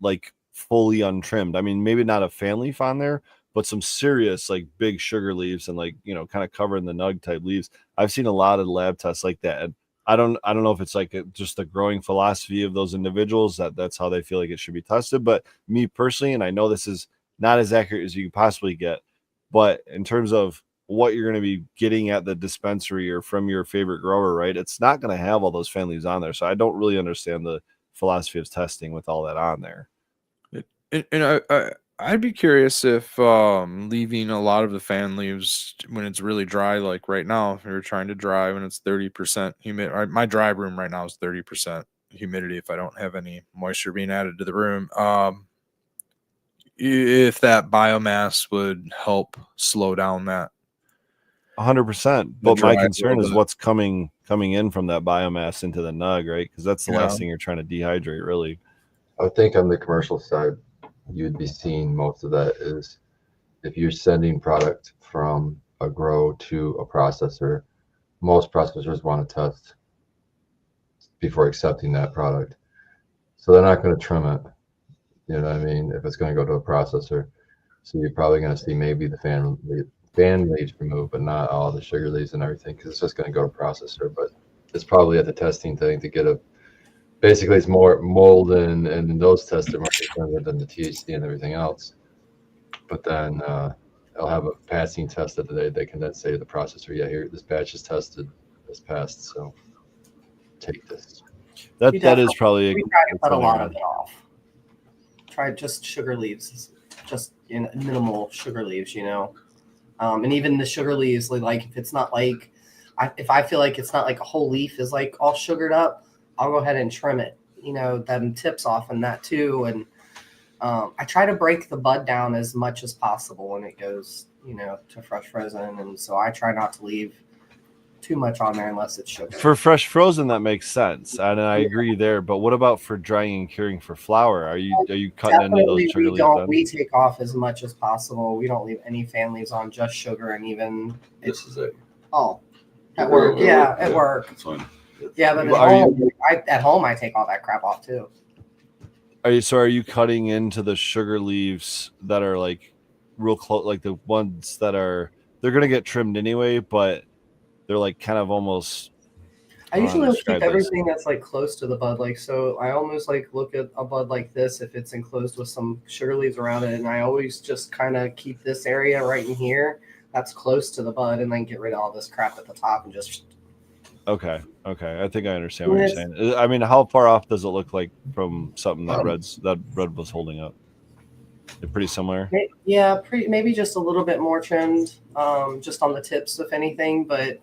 like fully untrimmed. I mean, maybe not a fan leaf on there, but some serious like big sugar leaves and like, you know, kind of covering the nug type leaves. I've seen a lot of lab tests like that, and I don't know if it's like just the growing philosophy of those individuals that's how they feel like it should be tested. But me personally, and I know this is not as accurate as you could possibly get, but in terms of what you're going to be getting at the dispensary or from your favorite grower, right? It's not going to have all those fan leaves on there. So I don't really understand the philosophy of testing with all that on there. And I'd be curious if leaving a lot of the fan leaves when it's really dry, like right now, if you're trying to dry when it's 30% humid. My dry room right now is 30% humidity if I don't have any moisture being added to the room. If that biomass would help slow down that. 100%. But my concern is what's coming in from that biomass into the nug, right? Because that's the last thing you're trying to dehydrate, really. I think on the commercial side, you'd be seeing most of that is if you're sending product from a grow to a processor, most processors want to test before accepting that product. So they're not going to trim it. You know what I mean? If it's going to go to a processor. So you're probably going to see maybe the fan leaves removed, but not all the sugar leaves and everything, because it's just going to go to processor. But it's probably at the testing thing to get basically it's more mold and those tests are more expensive than the THC and everything else. But then they'll have a passing test that they can then say to the processor, yeah, here, this batch is tested, this passed, so take this. That is probably we try to cut a lot of it off. Try just sugar leaves, just in minimal sugar leaves, you know. And even the sugar leaves, like if it's not like, if I feel like it's not like a whole leaf is like all sugared up, I'll go ahead and trim it, you know, them tips off and that too. And I try to break the bud down as much as possible when it goes, you know, to fresh frozen. And so I try not to leave too much on there unless it's sugar. For fresh frozen, that makes sense. And I agree there. But what about for drying and curing for flour? Are you cutting any of those sugar leaves? We take off as much as possible. We don't leave any fan leaves on, just sugar. And even This is it. Oh, at work. Yeah, at work. That's fine. Yeah, but at home I take all that crap off too. Are you cutting into the sugar leaves that are like real close, like the ones that they're gonna get trimmed anyway, but they're like kind of almost. I usually keep everything that's like close to the bud. Like, so I almost like look at a bud like this if it's enclosed with some sugar leaves around it, and I always just kind of keep this area right in here that's close to the bud, and then get rid of all this crap at the top and just. Okay. I think I understand what you're saying. I mean, how far off does it look like from something that Red was holding up? They're pretty similar. Yeah, maybe just a little bit more trimmed, just on the tips, if anything. But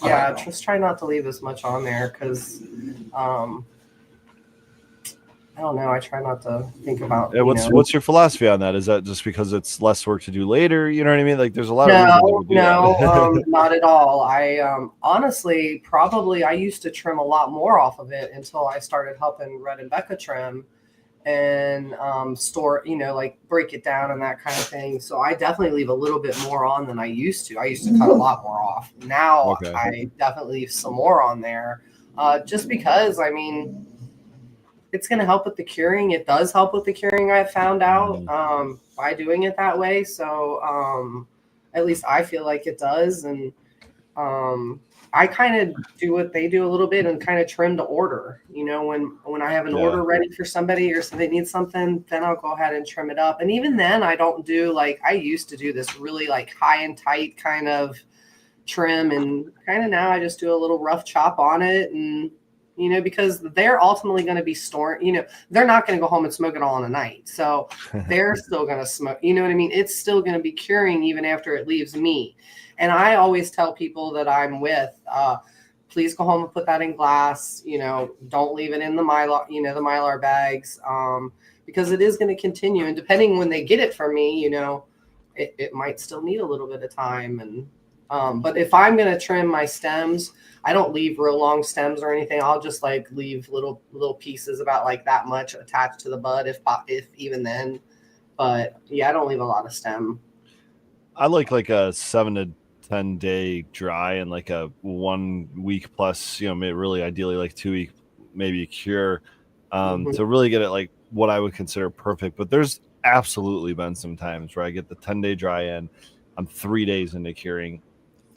yeah, just try not to leave as much on there because I don't know. I try not to think about. Yeah, what's your philosophy on that? Is that just because it's less work to do later? You know what I mean? Like, there's a lot of reasons to do that. Not at all. I honestly, probably I used to trim a lot more off of it until I started helping Red and Becca trim and store, like break it down and that kind of thing. So I definitely leave a little bit more on than I used to. I used to cut a lot more off. Now Okay. I definitely leave some more on there, just because it's going to help with the curing. It does help with the curing, I've found out, by doing it that way. So at least I feel like it does. And I kind of do what they do a little bit and kind of trim to order. When I have an order ready for somebody or somebody needs something, then I'll go ahead and trim it up. And even then, I don't do I used to do this really high and tight kind of trim, and kind of now I just do a little rough chop on it. And because they're ultimately going to be storing, they're not going to go home and smoke it all in a night. So they're still going to smoke, you know what I mean? It's still going to be curing even after it leaves me. And I always tell people that I'm with, please go home and put that in glass, don't leave it in the Mylar, the Mylar bags, because it is going to continue. And depending when they get it from me, it might still need a little bit of time. And, but if I'm going to trim my stems, I don't leave real long stems or anything. I'll just leave little pieces about that much attached to the bud, if even then. But yeah, I don't leave a lot of stem. I like a 7 to 10 day dry and a 1 week plus, really ideally 2 week, maybe a cure, to really get it what I would consider perfect. But there's absolutely been some times where I get the 10-day dry in, I'm 3 days into curing,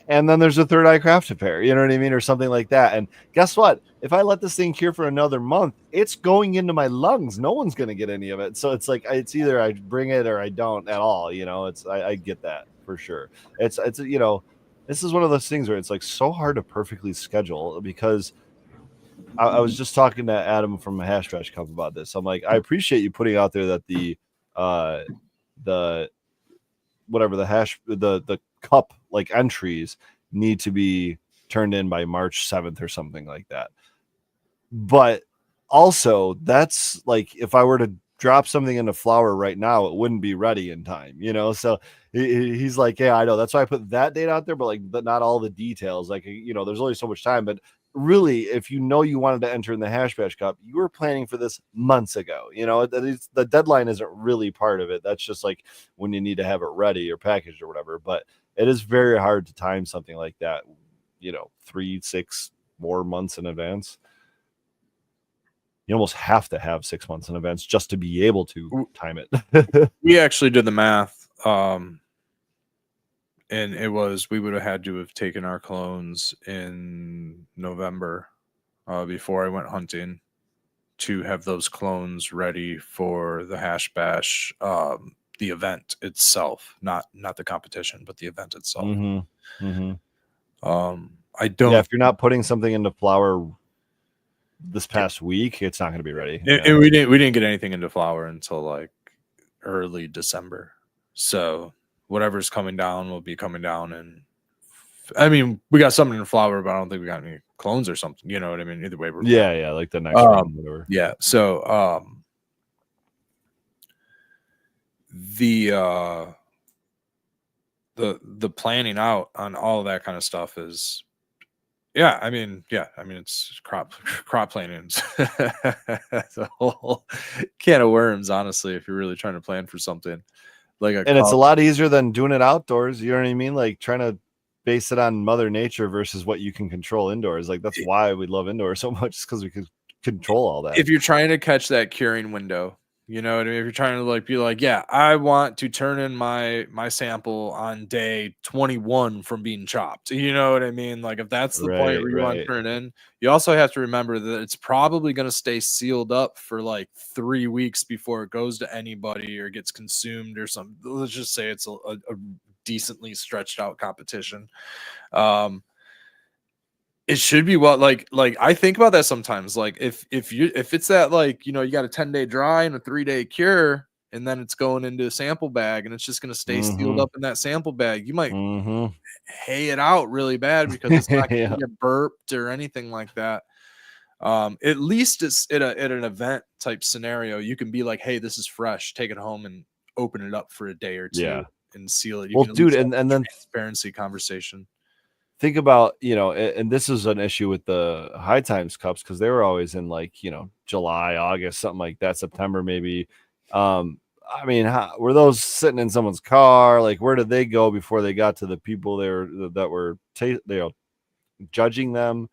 and then there's a third eye crafted pear, you know what I mean, or something like that. And guess what? If I let this thing cure for another month, it's going into my lungs. No one's going to get any of it. So it's it's either I bring it or I don't at all. I get that for sure. It's this is one of those things where it's so hard to perfectly schedule, because I was just talking to Adam from Hash Trash Cup about this. I'm I appreciate you putting out there that the cup entries need to be turned in by March 7th or something like that. But also, that's if I were to drop something into flower right now, it wouldn't be ready in time, so he's yeah, I know, that's why I put that date out there, but not all the details. There's only so much time. But really, if you wanted to enter in the Hash Bash Cup, you were planning for this months ago. The deadline isn't really part of it. That's just when you need to have it ready or packaged or whatever. But it is very hard to time something like that, 3-6 more months in advance. You almost have to have 6 months in advance just to be able to time it. We actually did the math, and it was, we would have had to have taken our clones in November, before I went hunting, to have those clones ready for the Hash Bash, the event itself, not the competition, but the event itself. Mm-hmm. Mm-hmm. I don't. Yeah, if you're not putting something into flower this past week, it's not going to be ready. And we didn't get anything into flower until early December. So whatever's coming down will be coming down. And I mean, we got something in flower, but I don't think we got any clones or something. You know what I mean? Either way, we're yeah, the next one, whatever. Yeah. So the planning out on all of that kind of stuff is, I mean, it's crop planning. It's a whole can of worms, honestly, if you're really trying to plan for something it's a lot easier than doing it outdoors. You know what I mean? Trying to base it on Mother Nature versus what you can control indoors. That's why we love indoors so much, because we can control all that. If you're trying to catch that curing window, you know what I mean? If you're trying to be I want to turn in my sample on day 21 from being chopped. You know what I mean? If that's the point where you want to turn it in, you also have to remember that it's probably going to stay sealed up for 3 weeks before it goes to anybody or gets consumed or something. Let's just say it's a decently stretched out competition. It should be I think about that sometimes. If it's that you got a 10-day dry and a 3-day cure, and then it's going into a sample bag, and it's just going to stay sealed Mhm. up in that sample bag. You might Mhm. hay it out really bad because it's not going Yeah. to get burped or anything like that. At least it's at an event type scenario. You can be like, hey, this is fresh. Take it home and open it up for a day or two Yeah. and seal it. You Well, can at dude, least have and then transparency conversation. think about, and this is an issue with the High Times cups because they were always in like, July, August, something like that, September maybe. I mean, were those sitting in someone's car? Like, where did they go before they got to the people that were judging them?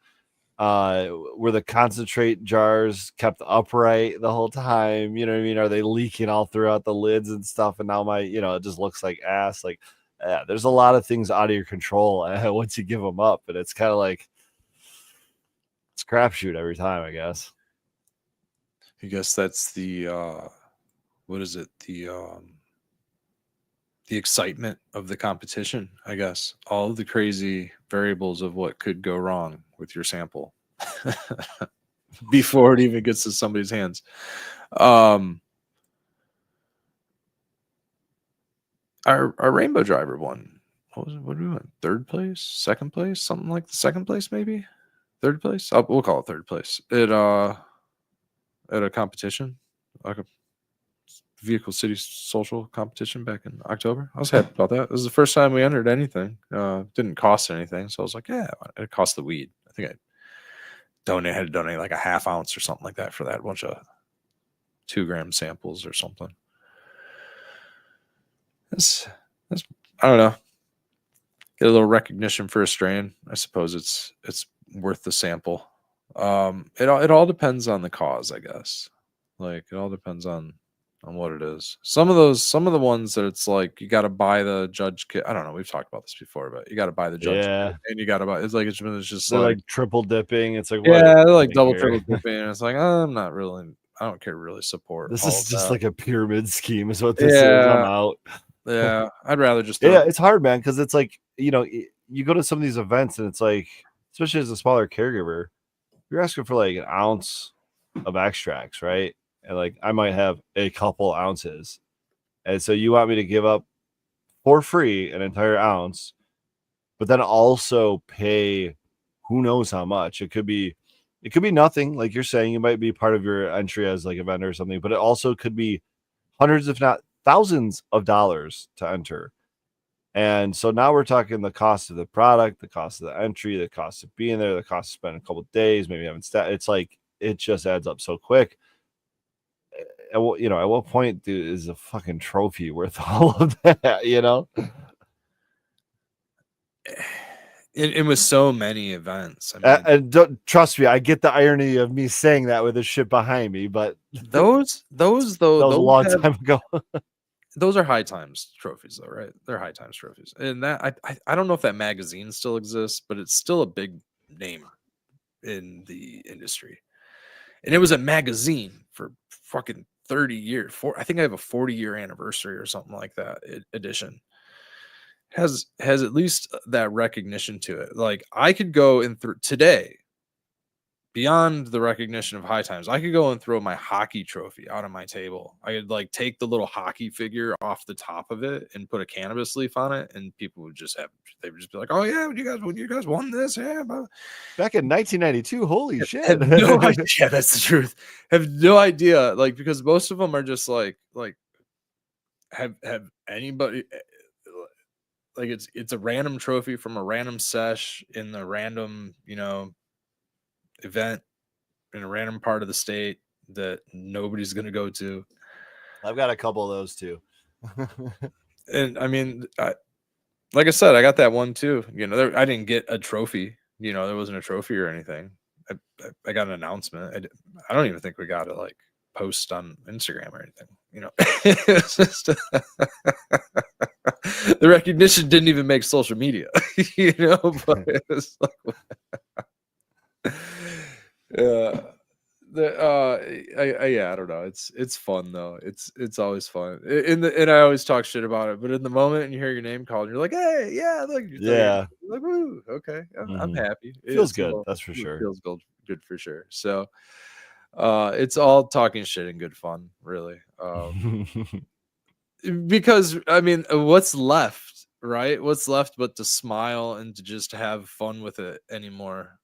Were the concentrate jars kept upright the whole time? You know what I mean? Are they leaking all throughout the lids and stuff? And now it just looks like ass. Like, there's a lot of things out of your control once you give them up, and it's kind of like it's a crapshoot every time, I guess. I guess that's the what is it? The excitement of the competition, I guess. All of the crazy variables of what could go wrong with your sample before it even gets to somebody's hands. Our Rainbow Driver won. What did we win? Third place, second place, something like the second place, maybe third place. We'll call it third place at a competition, like a Vehicle City Social competition back in October. I was happy about that. It was the first time we entered anything. Didn't cost anything, so I was like, yeah, it cost the weed. I think I had to donate like a half ounce or something like that for that, a bunch of 2-gram samples or something. That's I don't know. Get a little recognition for a strain. I suppose it's worth the sample. It all depends on the cause, I guess. Like it all depends on what it is. Some of the ones that it's like you got to buy the judge kit. I don't know. We've talked about this before, but you got to buy the judge Yeah, kit and you got to buy. It's just they're like like triple dipping. It's like, what yeah, is they're like happening double here? triple dipping. And it's like I'm not really. I don't care to really support. This all is of just that. like a pyramid scheme, is what this is. Yeah, I'm out. yeah. I'd rather just Yeah, it's hard, man, because it's like, you go to some of these events and it's like, especially as a smaller caregiver, you're asking for like an ounce of extracts, right? And like I might have a couple ounces. And so you want me to give up for free an entire ounce, but then also pay who knows how much. It could be nothing, like you're saying. It might be part of your entry as like a vendor or something, but it also could be hundreds, if not thousands of dollars to enter. And so now we're talking the cost of the product, the cost of the entry, the cost of being there, the cost of spending a couple of days, maybe having it's like it just adds up so quick. At what point is a fucking trophy worth all of that? It was so many events. I mean, And don't, trust me, I get the irony of me saying that with the shit behind me, but those that was a long time ago. those are High Times trophies, though, right? They're High Times trophies, and that I don't know if that magazine still exists, but it's still a big name in the industry. And it was a magazine for fucking 30 years. I think I have a 40-year anniversary or something like that edition. Has at least that recognition to it. Like I could go and today, beyond the recognition of High Times, I could go and throw my hockey trophy out on my table. I could like take the little hockey figure off the top of it and put a cannabis leaf on it, and people would just be like, "Oh yeah, when you guys won this, yeah." Back in 1992, holy shit! Have no idea. Yeah, that's the truth. Have no idea, like because most of them are just like have anybody like it's a random trophy from a random sesh in the random event in a random part of the state that nobody's going to go to. I've got a couple of those too. And I mean, like I said, I got that one too. I didn't get a trophy. There wasn't a trophy or anything. I got an announcement. I don't even think we got to like post on Instagram or anything. It's just the recognition didn't even make social media. But it was like, yeah. I don't know. It's fun though. It's always fun. And I always talk shit about it, but in the moment and you hear your name called, you're like, hey, yeah, look, Yeah. you're like, woo, okay, I'm happy. Feels good. That's for sure. Feels good for sure. So, It's all talking shit and good fun, really. Because I mean, what's left, right? What's left but to smile and to just have fun with it anymore?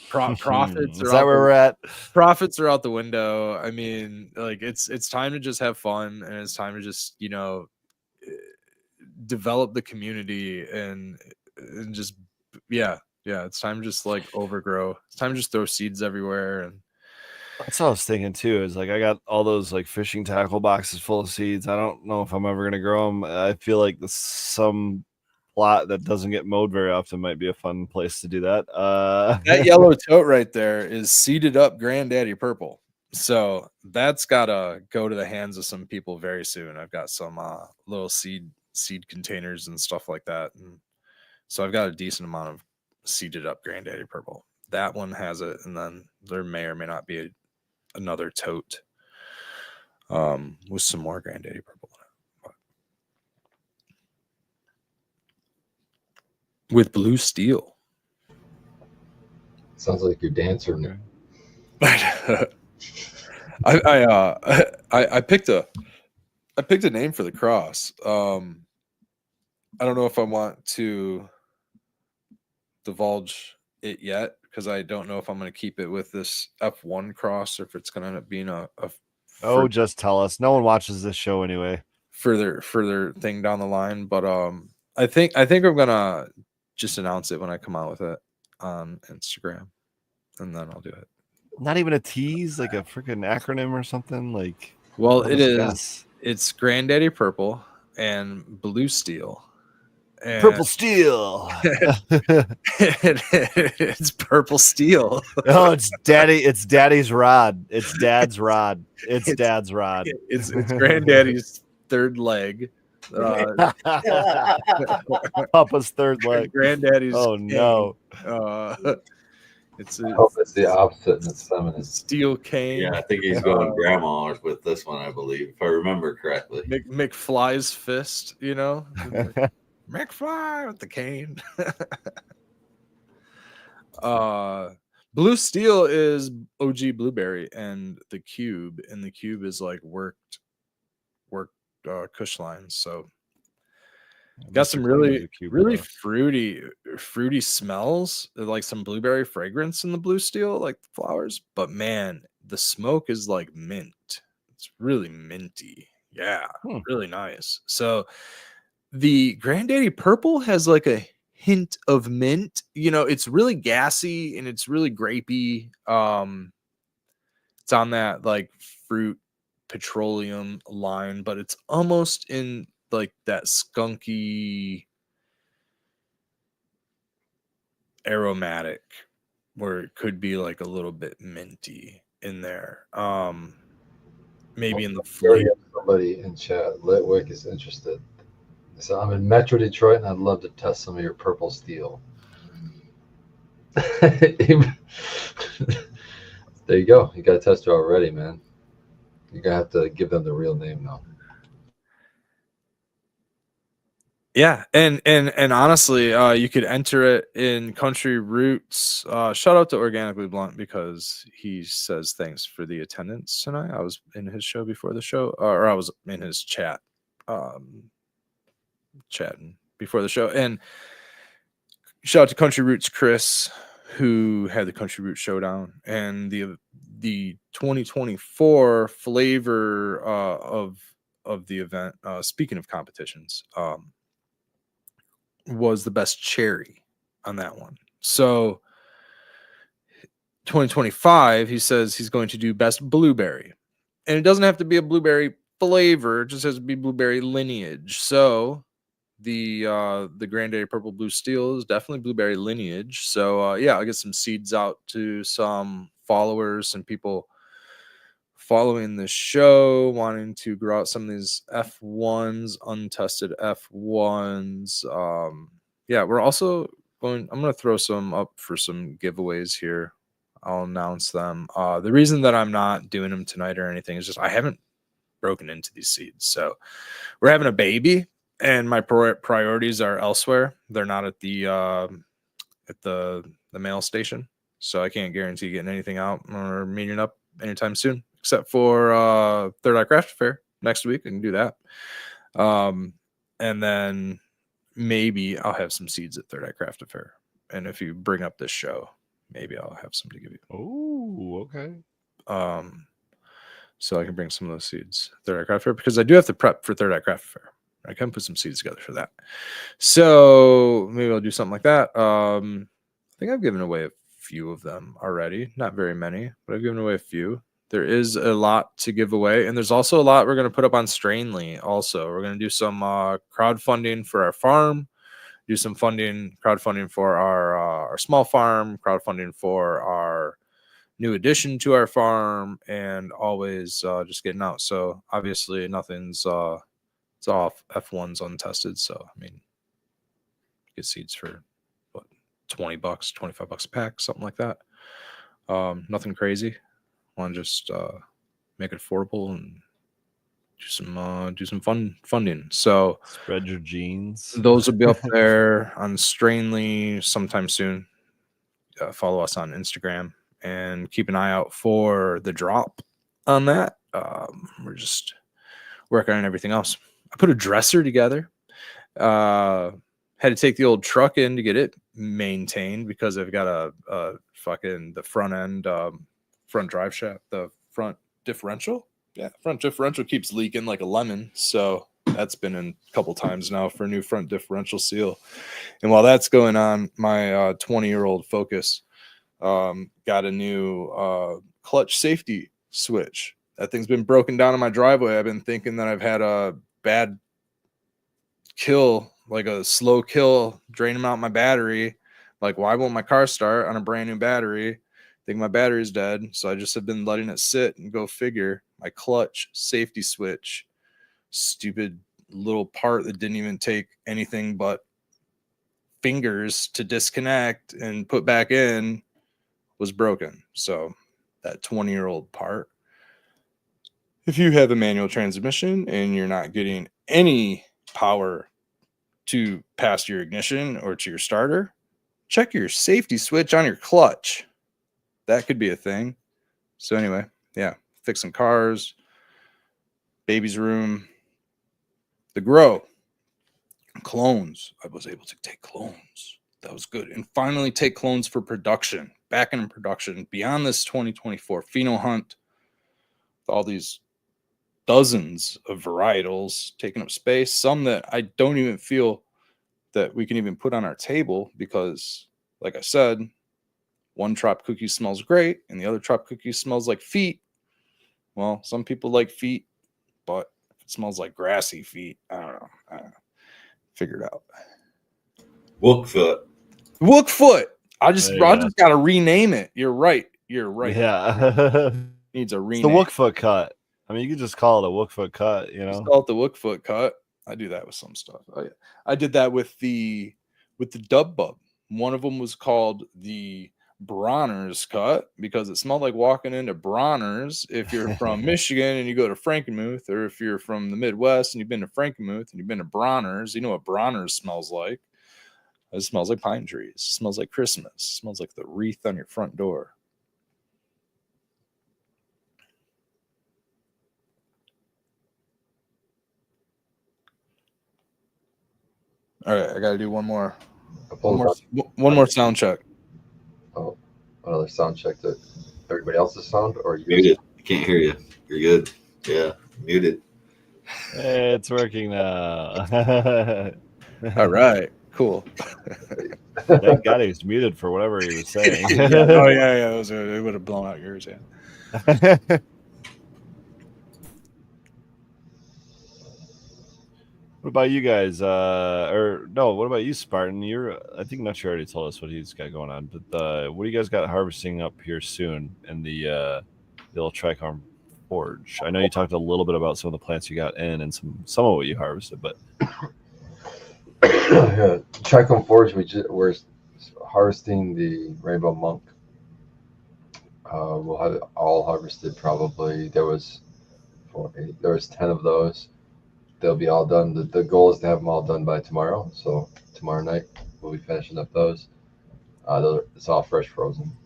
Profits Is are that out where the, we're at? profits are out the window. I mean, like it's time to just have fun, and it's time to just develop the community and just yeah. It's time to just like overgrow. It's time to just throw seeds everywhere. And That's what I was thinking too. Is like I got all those like fishing tackle boxes full of seeds. I don't know if I'm ever gonna grow them. I feel like some plot that doesn't get mowed very often might be a fun place to do that. that yellow tote right there is seeded up Granddaddy Purple. So that's gotta go to the hands of some people very soon. I've got some little seed containers and stuff like that. And so I've got a decent amount of seeded up Granddaddy Purple. That one has it, and then there may or may not be another tote with some more Granddaddy Purple in it. But with blue steel. Sounds like your dancer. Now. I picked a name for the cross. I don't know if I want to divulge it yet because I don't know if I'm going to keep it with this F1 cross or if it's going to end up being a just tell us. No one watches this show anyway. further thing down the line. But I think I'm gonna just announce it when I come out with it on Instagram, and then I'll do it. Not even a tease, like a freaking acronym or something. Like, Well, let it us is. guess. It's Granddaddy Purple and Blue Steel. And Purple Steel. it's Purple Steel. No, it's Daddy's rod. It's Dad's rod. It's Dad's rod. It's Granddaddy's third leg. Papa's third leg. Granddaddy's. Oh cane. no. It's I hope it's the opposite and it's feminine. steel cane. Yeah, I think he's going grandma with this one, I believe, if I remember correctly. McFly's fist, you know? McFly with the cane. Blue Steel is OG Blueberry and the cube is like worked Kush lines. So got some really fruity smells, like some blueberry fragrance in the Blue Steel, like flowers. But man, the smoke is like mint. It's really minty. Yeah, really nice. So the Granddaddy Purple has like a hint of mint. You know, it's really gassy and it's really grapey. It's on that like fruit petroleum line, but it's almost in like that skunky aromatic where it could be like a little bit minty in there. Maybe in the flavor. Somebody in chat, Litwick is interested. So I'm in Metro Detroit and I'd love to test some of your Purple Steel. There you go. You got a tester already, man. You're gonna have to give them the real name though. Yeah, and honestly, you could enter it in Country Roots. Shout out to Organically Blunt because he says thanks for the attendance tonight. I was in his show before the show, or I was in his chat, chatting before the show. And shout out to Country Roots Chris, who had the Country Roots Showdown, and the 2024 flavor of the event. Speaking of competitions, was the best cherry on that one. So 2025, he says he's going to do best blueberry, and it doesn't have to be a blueberry flavor; it just has to be blueberry lineage. So the Granddaddy Purple Blue Steel is definitely blueberry lineage. So yeah, I'll get some seeds out to some followers and people following the show, wanting to grow out some of these F1s, untested F1s. Yeah, we're also I'm going to throw some up for some giveaways here. I'll announce them. The reason that I'm not doing them tonight or anything is just I haven't broken into these seeds. So we're having a baby, and my priorities are elsewhere. They're not at the mail station, so I can't guarantee getting anything out or meeting up anytime soon, except for Third Eye Craft Fair next week. I can do that. And then maybe I'll have some seeds at Third Eye Craft Fair. And if you bring up this show, maybe I'll have some to give you. Oh, okay. So I can bring some of those seeds Third Eye Craft Fair, because I do have to prep for Third Eye Craft Fair. I can put some seeds together for that. So maybe I'll do something like that. I think I've given away a few of them already. Not very many, but I've given away a few. There is a lot to give away. And there's also a lot we're going to put up on Strainly also. We're going to do some crowdfunding for our farm, do some crowdfunding for our small farm, crowdfunding for our new addition to our farm, and always just getting out. So obviously nothing's it's off. F1's untested. So I mean, get seeds for what, $20, $25 a pack, something like that. Nothing crazy. Want to just make it affordable and do some fun funding. So Spread your genes. those will be up there on Strainly sometime soon. Follow us on Instagram and keep an eye out for the drop on that. We're just working on everything else. I put a dresser together. Had to take the old truck in to get it maintained because I've got a fucking the front end front drive shaft, the front differential. Yeah, front differential keeps leaking like a lemon. So that's been in a couple times now for a new front differential seal. And while that's going on, my 20-year-old Focus got a new clutch safety switch. That thing's been broken down in my driveway. I've been thinking that I've had a bad kill, like a slow kill, draining out my battery. Like, why won't my car start on a brand new battery? I think my battery's dead. So I just have been letting it sit, and go figure. My clutch safety switch, stupid little part that didn't even take anything but fingers to disconnect and put back in, was broken. So that 20-year-old part, if you have a manual transmission and you're not getting any power to pass your ignition or to your starter, check your safety switch on your clutch. That could be a thing. So anyway, yeah, fixing cars, baby's room, the grow, clones. I was able to take clones. That was good. And finally take clones for production, back in production, beyond this 2024 pheno hunt, with all these dozens of varietals taking up space, some that I don't even feel that we can even put on our table because, like I said, one Trop cookie smells great and the other Trop cookie smells like feet. Well, some people like feet, but if it smells like grassy feet, I don't know. Figure it out. Wookfoot. I just got to rename it. You're right. Yeah. Needs a rename. It's the Wookfoot cut. I mean, you could just call it a Wookfoot cut, you know? Just call it the Wookfoot cut. I do that with some stuff. I did that with the Dub Bub. One of them was called the Bronner's cut because it smelled like walking into Bronner's if you're from Michigan and you go to Frankenmuth, or if you're from the Midwest and you've been to Frankenmuth and you've been to Bronner's, you know what Bronner's smells like. It smells like pine trees. It smells like Christmas. It smells like the wreath on your front door. All right, I got to do one more sound check. Oh, another sound check to everybody else's sound, or you? Muted. I can't hear you. You're good. Yeah, muted. Hey, it's working now. All right, cool. Thank God he was muted for whatever he was saying. Oh yeah. It would have blown out yours, yeah. What about you guys? What about you, Spartan? I think Nutcher already told us what he's got going on, but what do you guys got harvesting up here soon in the old Trichome Forge? I know you talked a little bit about some of the plants you got in and some of what you harvested, but Yeah, Trichome Forge, we're harvesting the Rainbow Monk. We'll have it all harvested probably. There was 10 of those. They'll be all done. The goal is to have them all done by tomorrow. So tomorrow night we'll be finishing up those. It's all fresh frozen.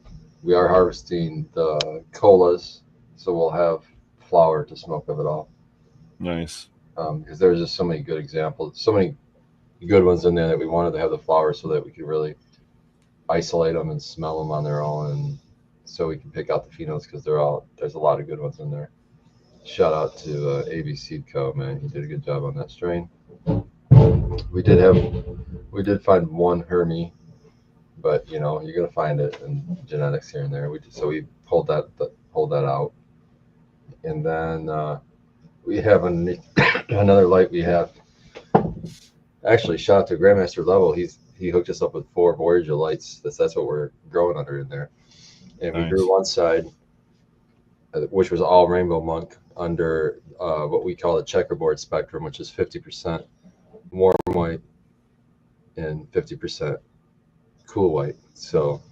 We are harvesting the colas so we'll have flower to smoke of it all. Nice. Because there's just so many good examples, so many good ones in there that we wanted to have the flower so that we could really isolate them and smell them on their own, and so we can pick out the phenols because there's a lot of good ones in there. Shout out to AB Seed Co. Man, he did a good job on that strain. We did find one Hermie, but you know you're gonna find it in genetics here and there. We pulled that out, and then we have another light. We have actually shout out to Grandmaster Level. He hooked us up with 4 Voyager lights. That's what we're growing under in there, and we grew one side, which was all Rainbow Monk under what we call a checkerboard spectrum, which is 50% warm white and 50% cool white. So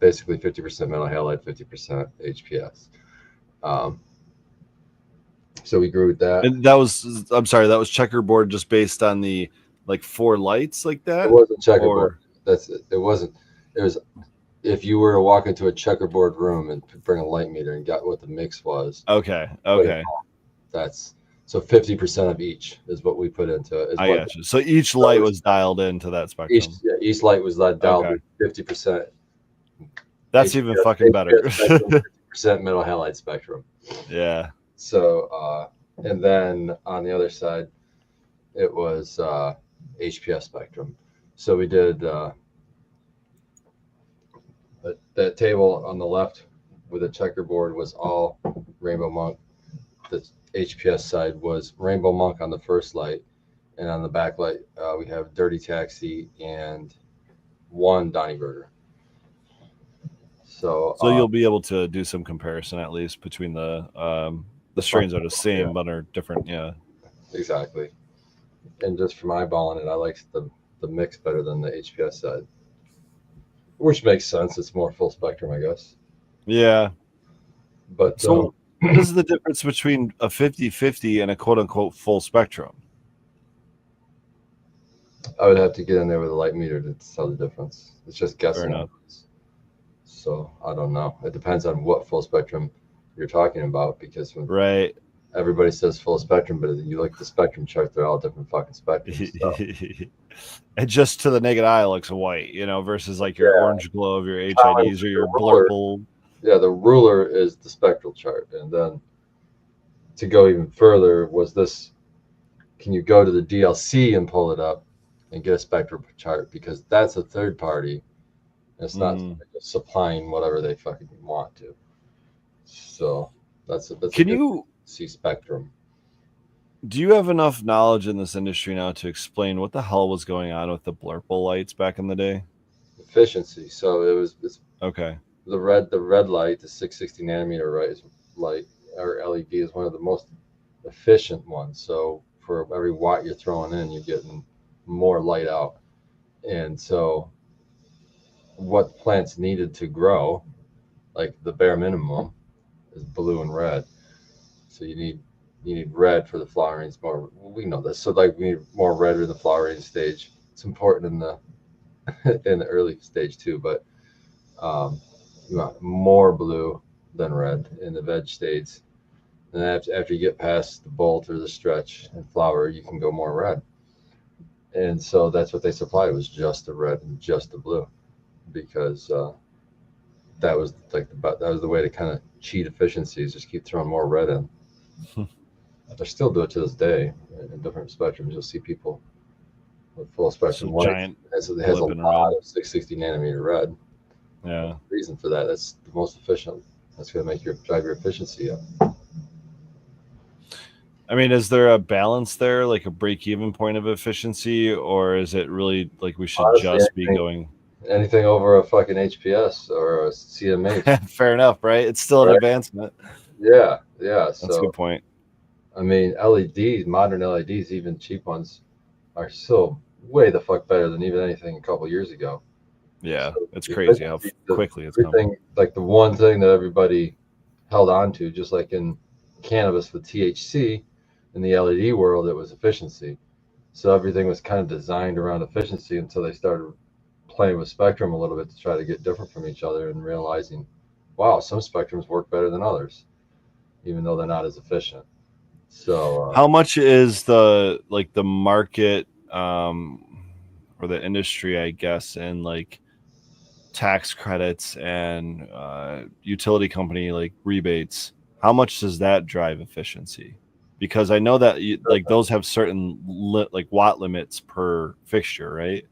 basically 50% metal halide, 50% HPS. So we grew with that. And that was checkerboard just based on the like 4 lights like that? It wasn't checkerboard. It wasn't. It was if you were to walk into a checkerboard room and bring a light meter and got what the mix was. Okay. That's so 50% of each is what we put into it. I got you. So each light was dialed into that spectrum. Each light was dialed with 50%. That's even fucking better. 50% metal halide spectrum. Yeah. So and then on the other side, it was HPS spectrum. So we did that table on the left with a checkerboard was all Rainbow Monk. The HPS side was Rainbow Monk on the first light, and on the back light we have Dirty Taxi and 1 Donnie Burger. So you'll be able to do some comparison at least between the strains are the same but are different. Yeah, exactly. And just from eyeballing it, I like the mix better than the HPS side, which makes sense. It's more full spectrum, I guess. Yeah. But so what is the difference between a 50-50 and a quote-unquote full spectrum? I would have to get in there with a light meter to tell the difference. It's just guessing. So I don't know. It depends on what full spectrum you're talking about, because when everybody says full spectrum, but you look at the spectrum chart, they're all different fucking spectrums. So. And just to the naked eye looks white, versus like your orange glow of your HIDs or your blurple. Yeah, the ruler is the spectral chart. And then to go even further was this, can you go to the DLC and pull it up and get a spectral chart? Because that's a third party. It's not supplying whatever they fucking want to. So that's can you see spectrum. Do you have enough knowledge in this industry now to explain what the hell was going on with the blurple lights back in the day? Efficiency. So it's okay. The red light, the 660 nanometer light or LED is one of the most efficient ones. So for every watt you're throwing in, you're getting more light out. And so what plants needed to grow, like the bare minimum, is blue and red. So you need red for the flowering. It's more, we know this. So like we need more red in the flowering stage. It's important in the early stage too, but you want more blue than red in the veg stage. And after you get past the bolt or the stretch and flower, you can go more red. And so that's what they supplied, was just the red and just the blue, because that was the way to kind of cheat efficiencies. Just keep throwing more red in. They still do it to this day in different spectrums. You'll see people with full spectrum white. It has a lot of 660 nanometer red. Yeah. The reason for that, that's the most efficient. That's going to drive your efficiency up. I mean, is there a balance there, like a break-even point of efficiency, or is it really like we should just be going anything over a fucking HPS or a CMH? Fair enough, right? It's still an advancement. Yeah. That's a good point. I mean, LEDs, modern LEDs, even cheap ones, are still way the fuck better than even anything a couple years ago. Yeah, so it's crazy how quickly it's coming. Like the one thing that everybody held on to, just like in cannabis with THC, in the LED world, it was efficiency. So everything was kind of designed around efficiency until they started playing with spectrum a little bit to try to get different from each other and realizing, wow, some spectrums work better than others. even though they're not as efficient. So How much is the market or the industry, I guess, and like tax credits and utility company like rebates? How much does that drive efficiency? Because I know that like those have certain like watt limits per fixture, right?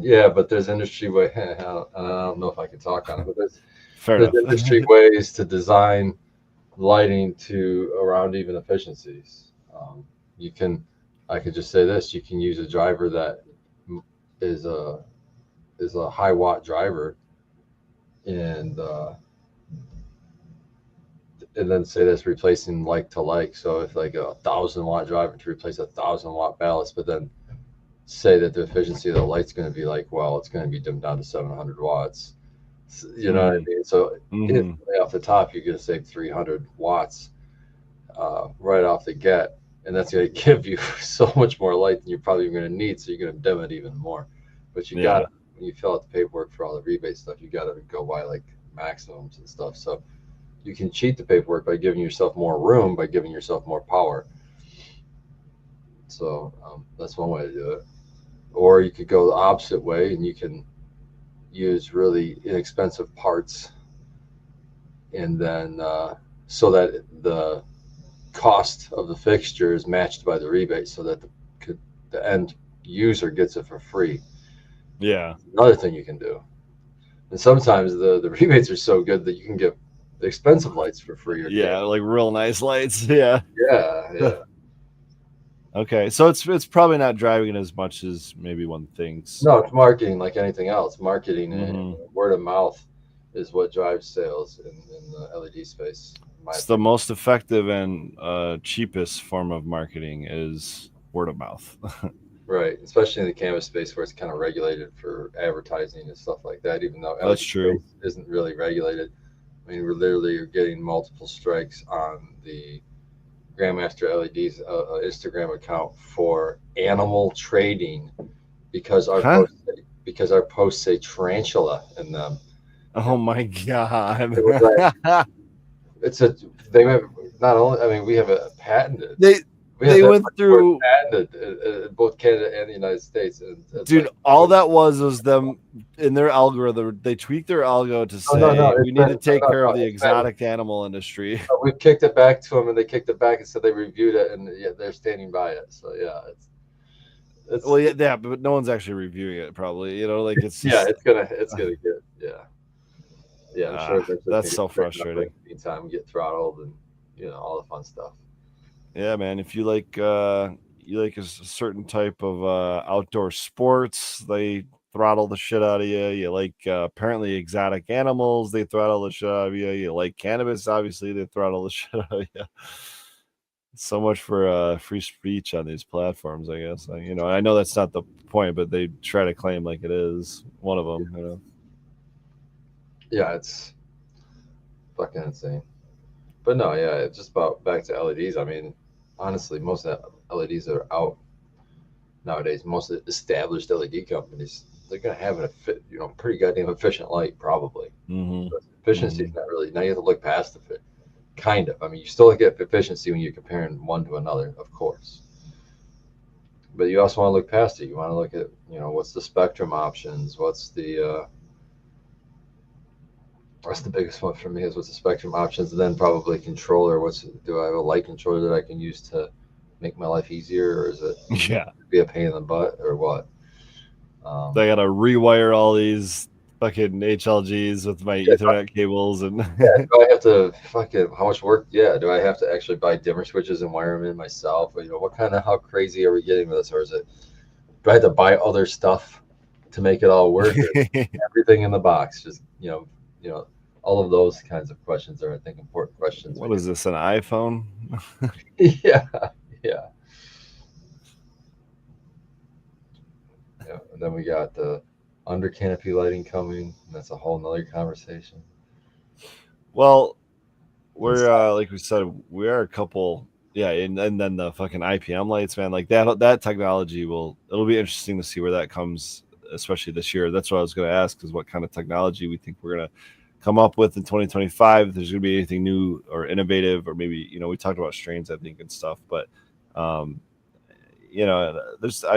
yeah, but there's industry way. I don't know if I can talk on it, but Fair there's enough. industry ways to design lighting to around even efficiencies. I could just say this: you can use a driver that is a high watt driver, and then say that's replacing like to like. So if like 1,000 watt driver to replace 1,000 watt ballast, but then say that the efficiency of the light's going to be like, well, it's going to be dimmed down to 700 watts. You know what I mean? So instantly off the top, you're going to save 300 watts right off the get. And that's going to give you so much more light than you're probably going to need. So you're going to dim it even more. But you got to, when you fill out the paperwork for all the rebate stuff, you got to go by like maximums and stuff. So you can cheat the paperwork by giving yourself more room, by giving yourself more power. So that's one way to do it. Or you could go the opposite way and you can use really inexpensive parts, and then so that the cost of the fixture is matched by the rebate, so that the end user gets it for free. Yeah. Another thing you can do. And sometimes the rebates are so good that you can get the expensive lights for free. Or like real nice lights. Yeah. Yeah. Okay, so it's probably not driving it as much as maybe one thinks. No, it's marketing like anything else. Marketing and word of mouth is what drives sales in the LED space. It's the most effective and cheapest form of marketing is word of mouth. Right, especially in the canvas space where it's kind of regulated for advertising and stuff like that, even though that's true isn't really regulated. I mean, we're literally getting multiple strikes on the Grandmaster LED's Instagram account for animal trading because our posts say tarantula in them. Oh my god! They have not only. I mean, we have a patented. They went through patented both Canada and the United States. Dude, all that was them in their algorithm. They tweaked their algo to say we need to take care of the exotic animal industry. We kicked it back to them, and they kicked it back and said they reviewed it, and they're standing by it. So yeah, it's well, yeah, but no one's actually reviewing it. Probably, like it's just, it's gonna get I'm sure that's so frustrating. Anytime get throttled and all the fun stuff. Yeah, man. If you like a certain type of outdoor sports, they throttle the shit out of you. You like apparently exotic animals, they throttle the shit out of you. You like cannabis, obviously, they throttle the shit out of you. So much for free speech on these platforms, I guess. I know that's not the point, but they try to claim like it is one of them. Yeah, it's fucking insane. But no, yeah, it's just about back to LEDs. I mean, honestly, most of the LEDs that are out nowadays, most of the established LED companies, they're going to have a pretty goddamn efficient light, probably. Efficiency is not really. Now you have to look past it. Kind of. I mean, you still get efficiency when you're comparing one to another, of course. But you also want to look past it. You want to look at, what's the spectrum options? What's the biggest one for me is what's the spectrum options, and then probably controller. Do I have a light controller that I can use to make my life easier, or is it be a pain in the butt, or what? I gotta rewire all these fucking HLGs with my Ethernet cables, and do I have to how much work? Yeah, do I have to actually buy dimmer switches and wire them in myself? Or, how crazy are we getting with this, or is it? Do I have to buy other stuff to make it all work? Everything in the box, just all of those kinds of questions are, I think, important questions. What is this, an iPhone? Yeah. And then we got the under canopy lighting coming. That's a whole nother conversation. Well, we're like we said, we are a couple. Yeah, and then the fucking IPM lights, man. Like that technology it'll be interesting to see where that comes, especially this year. That's what I was going to ask, is what kind of technology we think we're going to come up with in 2025. If there's going to be anything new or innovative, or maybe, we talked about strains, I think, and stuff, but I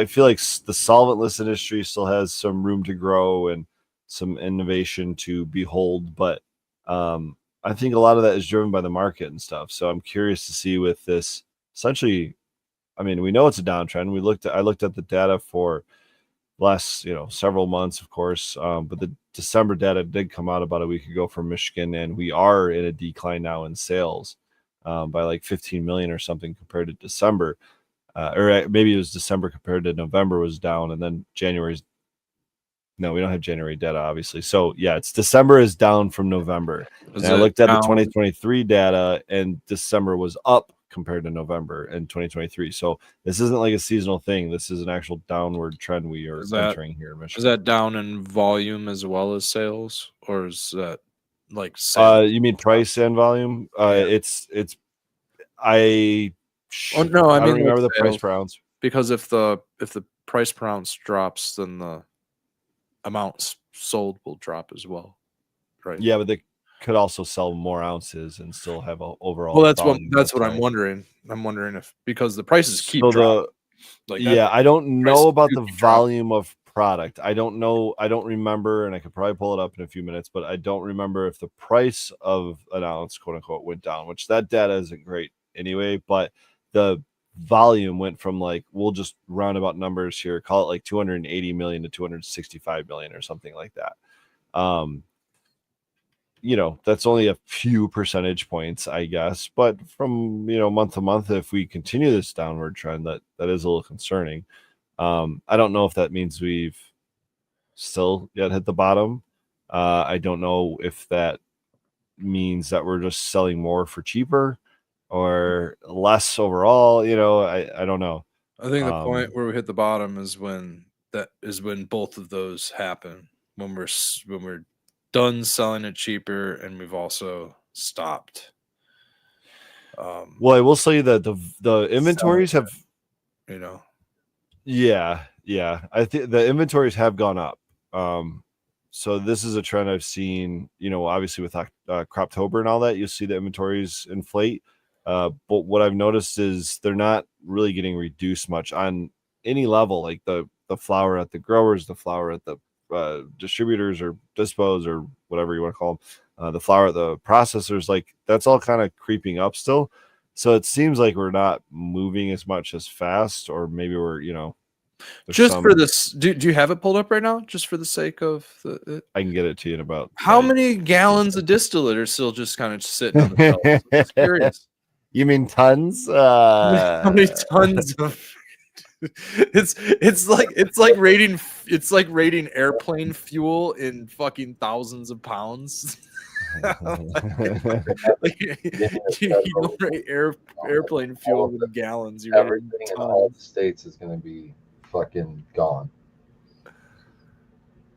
feel like the solventless industry still has some room to grow and some innovation to behold, but I think a lot of that is driven by the market and stuff. So I'm curious to see with this. Essentially, I mean, we know it's a downtrend. I looked at the data for last, several months, of course, but the December data did come out about a week ago from Michigan, and we are in a decline now in sales by like 15 million or something compared to December, or maybe it was December compared to November was down, and then January's. No, we don't have January data, obviously. So yeah, it's December is down from November. And I looked at the 2023 data, and December was up compared to November in 2023. So this isn't like a seasonal thing. This is an actual downward trend we are entering here in Michigan. Is that down in volume as well as sales, or is that like sales? You mean price and volume? It's I mean remember the price per ounce, because if the price per ounce drops, then the amounts sold will drop as well, right? Yeah, but they could also sell more ounces and still have an overall. Well, that's what I'm wondering. I'm wondering if, because the prices keep dropping. I don't know about the volume of product. I don't know. I don't remember, and I could probably pull it up in a few minutes, but I don't remember if the price of an ounce, quote unquote, went down, which that data isn't great anyway, but the volume went from, like, we'll just roundabout numbers here, call it like 280 million to 265 million or something like that. That's only a few percentage points, I guess, but from month to month, if we continue this downward trend, that is a little concerning. I don't know if that means we've still yet hit the bottom. I don't know if that means that we're just selling more for cheaper or less overall. I don't know. I think the point where we hit the bottom is when both of those happen, when we're done selling it cheaper and we've also stopped. Well, I will say that the inventories have, yeah, I think the inventories have gone up. So this is a trend I've seen, obviously with Croptober and all that, you'll see the inventories inflate. But what I've noticed is they're not really getting reduced much on any level, like the flower at the growers, the flower at the distributors or dispos or whatever you want to call them, the flower at the processors, like that's all kind of creeping up still. So it seems like we're not moving as much as fast, or maybe we're, for this. Do you have it pulled up right now? Just for the sake of I can get it to you in about. How many gallons of distillate are still just kind of sitting on the shelf? I'm just curious. You mean tons? How many tons of? It's like rating airplane fuel in fucking thousands of pounds. Like, you don't rate airplane fuel in gallons. Everything in all the states is going to be fucking gone.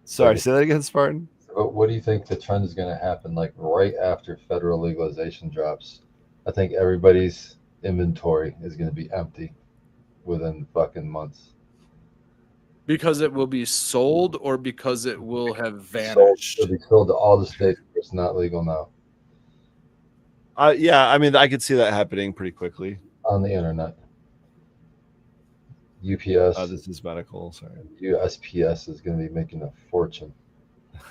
Sorry, say that again, Spartan. But what do you think the trend is going to happen? Like right after federal legalization drops, I think everybody's inventory is going to be empty within fucking months. Because it will be sold, or because it will have vanished? It'll be sold to all the states. It's not legal now. Yeah, I mean, I could see that happening pretty quickly on the internet. UPS. This is medical. Sorry. USPS is going to be making a fortune.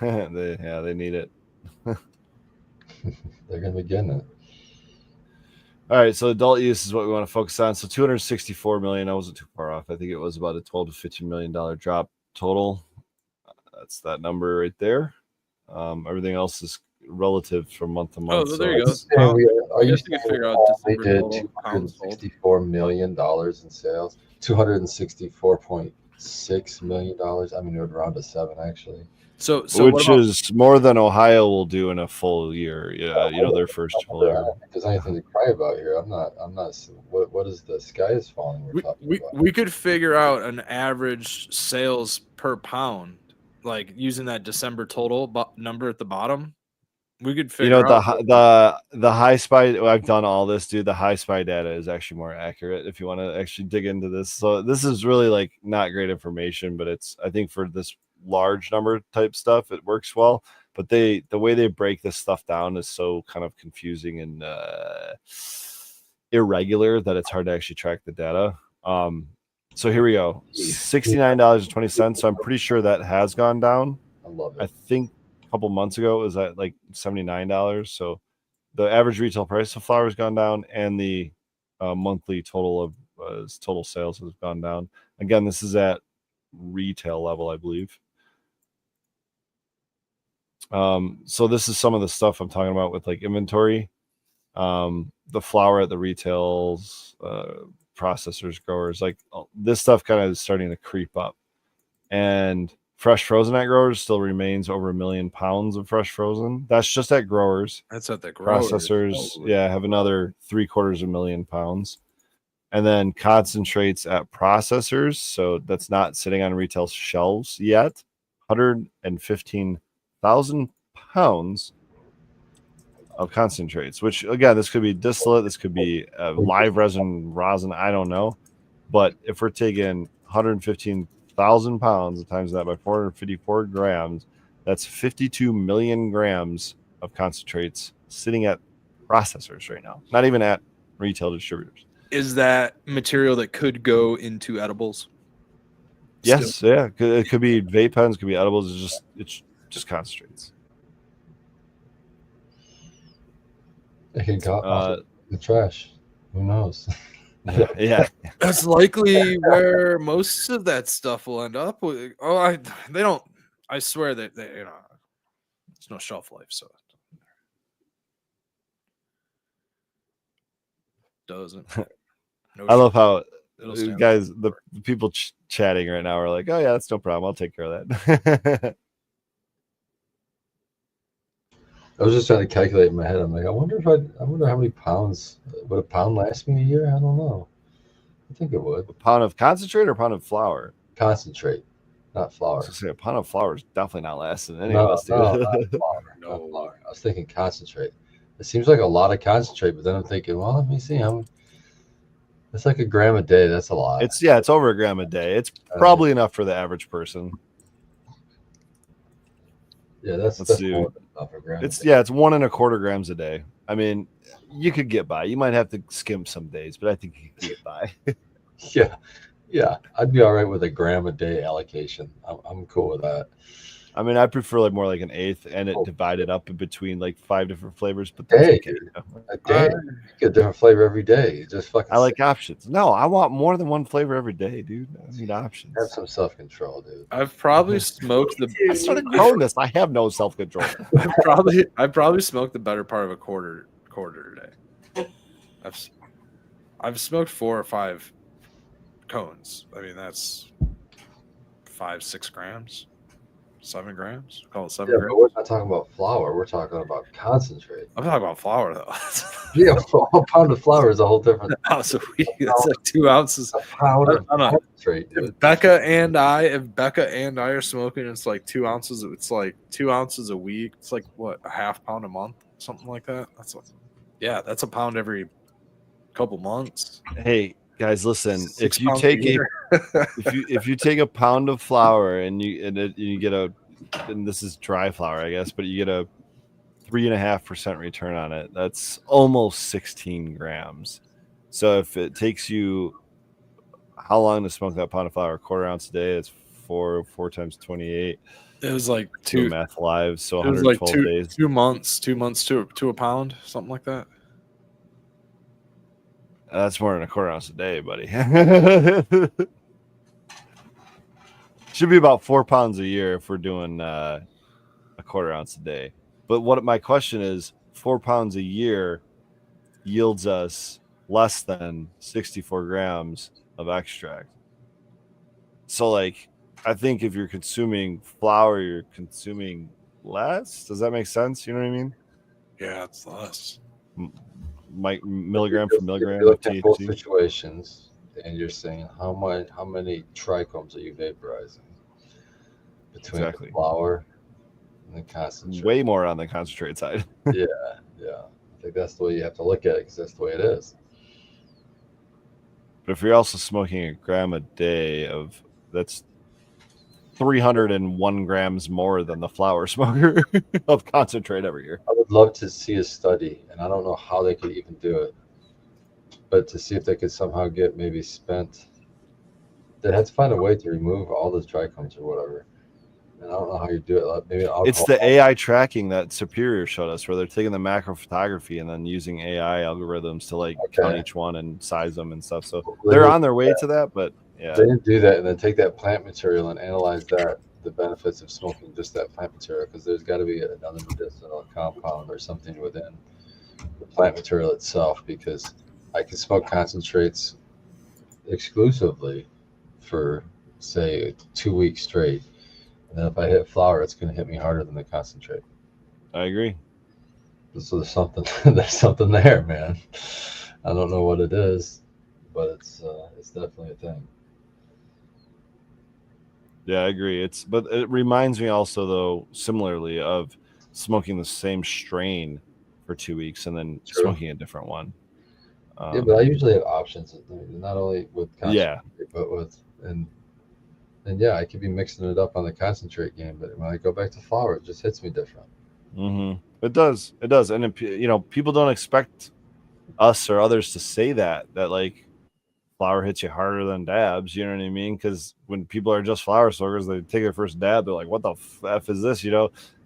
they need it. They're going to be getting it. All right, so adult use is what we want to focus on. So 264 million. I wasn't too far off. I think it was about a 12 to 15 $million drop total. That's that number right there. Everything else is relative from month to month. Oh, there you go. Are you figure out they did $264 million in sales? $264.6 million. I mean, it would round to 7 actually. So which is more than Ohio will do in a full year. Yeah, their first full year. There's anything to cry about here. I'm not. What is the sky is falling? We're talking about. We could figure out an average sales per pound, like using that December total number at the bottom. We could figure out the high spy. I've done all this, dude. The high spy data is actually more accurate if you want to actually dig into this. So this is really like not great information, but I think for this large number type stuff, it works well. but the way they break this stuff down is so kind of confusing and irregular that it's hard to actually track the data. So here we go, $69.20. So I'm pretty sure that has gone down. I love I it. think a couple months ago it was at like $79. So the average retail price of flour has gone down, and the monthly total of total sales has gone down. Again, this is at retail level, I believe. So this is some of the stuff I'm talking about with like inventory. The flour at the retails, processors, growers, like this stuff kind of is starting to creep up. And fresh frozen at growers still remains over 1 million pounds of fresh frozen. That's just at growers. That's at the growers. Processors, yeah, have another 750,000 pounds. And then concentrates at processors, so that's not sitting on retail shelves yet, 115,000 pounds of concentrates, which again, this could be distillate, this could be live rosin, I don't know. But if we're taking 115,000 pounds and times that by 454 grams, that's 52 million grams of concentrates sitting at processors right now, not even at retail distributors. Is that material that could go into edibles? Yes, Still? yeah. It could be vape pens, could be edibles. It's just concentrates. It can go the trash. Who knows? Yeah. That's likely where most of that stuff will end up. They don't. I swear that they, there's no shelf life, so it doesn't. No I love how It'll stand guys, the people chatting right now are like, "Oh yeah, that's no problem. I'll take care of that." I was just trying to calculate in my head. I'm like, I wonder how many pounds would a pound last me a year? I don't know. I think it would. A pound of concentrate or a pound of flour? Concentrate, not flour. I was gonna say a pound of flour is definitely not lasting any No, of us, dude. no, not flour. No. Not flour. I was thinking concentrate. It seems like a lot of concentrate, but then I'm thinking, well, let me see. It's like a gram a day. That's a lot. It's over a gram a day. It's probably enough for the average person. Yeah, that's see. more than enough a gram. It's a day. it's 1.25 grams a day. I mean, you could get by. You might have to skim some days, but I think you could get by. Yeah. I'd be all right with a gram a day allocation. I'm cool with that. I mean, I prefer like more like an eighth, and it divided up in between like 5 different flavors. But Hey, that's okay. A day, you get a different flavor every day. You just fucking. I like options. No, I want more than one flavor every day, dude. I need options. Have some self control, dude. I've probably smoked I started growing this. I have no self control. I've probably smoked the better part of a quarter a day. I've smoked 4 or 5 cones. I mean, that's 5-6 grams, 7 grams. Call it 7 Yeah, grams. but we're not talking about flour. We're talking about concentrate. I'm talking about flour though. Yeah, a pound of flour is a whole different. Ounce a week. That's like 2 ounces. A pound of I don't know. concentrate, dude. If Becca and I are smoking, it's like 2 ounces. It's like 2 ounces a week. It's like what, a half pound a month, something like that. That's a pound every couple months. Hey guys, listen. 6 If you pounds take a year. if you take a pound of flour and you get and this is dry flour, I guess, but you get a 3.5% return on it. That's almost 16 grams. So if it takes you how long to smoke that pound of flour? A quarter ounce a day. It's 4 times 28. It was like Two 2 math live, so It was like 112 2 days. 2 months. 2 months to a pound, something like that. That's more than a quarter ounce a day, buddy. Should be about 4 pounds a year if we're doing a quarter ounce a day. But what my question is, 4 pounds a year yields us less than 64 grams of extract. So, like, I think if you're consuming flour, you're consuming less. Does that make sense? You know what I mean? Yeah, it's less. Milligram for milligram You of look at both THC. situations, and you're saying how many trichomes are you vaporizing between Exactly. the flour and the concentrate? Way more on the concentrate side. Yeah. I think that's the way you have to look at it, because that's the way it is. But if you're also smoking a gram a day of, that's 301 grams more than the flower smoker of concentrate every year. I would love to see a study, and I don't know how they could even do it, but to see if they could somehow get maybe spent. They had to find a way to remove all those trichomes or whatever. And I don't know how you do it. Like maybe It's the AI tracking that Superior showed us, where they're taking the macro photography and then using AI algorithms to like count each one and size them and stuff. So they're on their way to that, but yeah, they didn't do that, and then take that plant material and analyze that, the benefits of smoking just that plant material, because there's got to be another medicinal compound or something within the plant material itself. Because I can smoke concentrates exclusively for say 2 weeks straight, and then if I hit flower, it's going to hit me harder than the concentrate. I agree. So there's something there's something there, man. I don't know what it is, but it's definitely a thing. Yeah, I agree. But it reminds me also, though, similarly of smoking the same strain for 2 weeks and then smoking a different one. Yeah, but I usually have options, not only with concentrate, but with and yeah, I could be mixing it up on the concentrate game, but when I go back to flower, it just hits me different. It does, and it, people don't expect us or others to say that like flower hits you harder than dabs. You know what I mean? Because when people are just flower smokers, they take their first dab, they're like, "What the f is this?"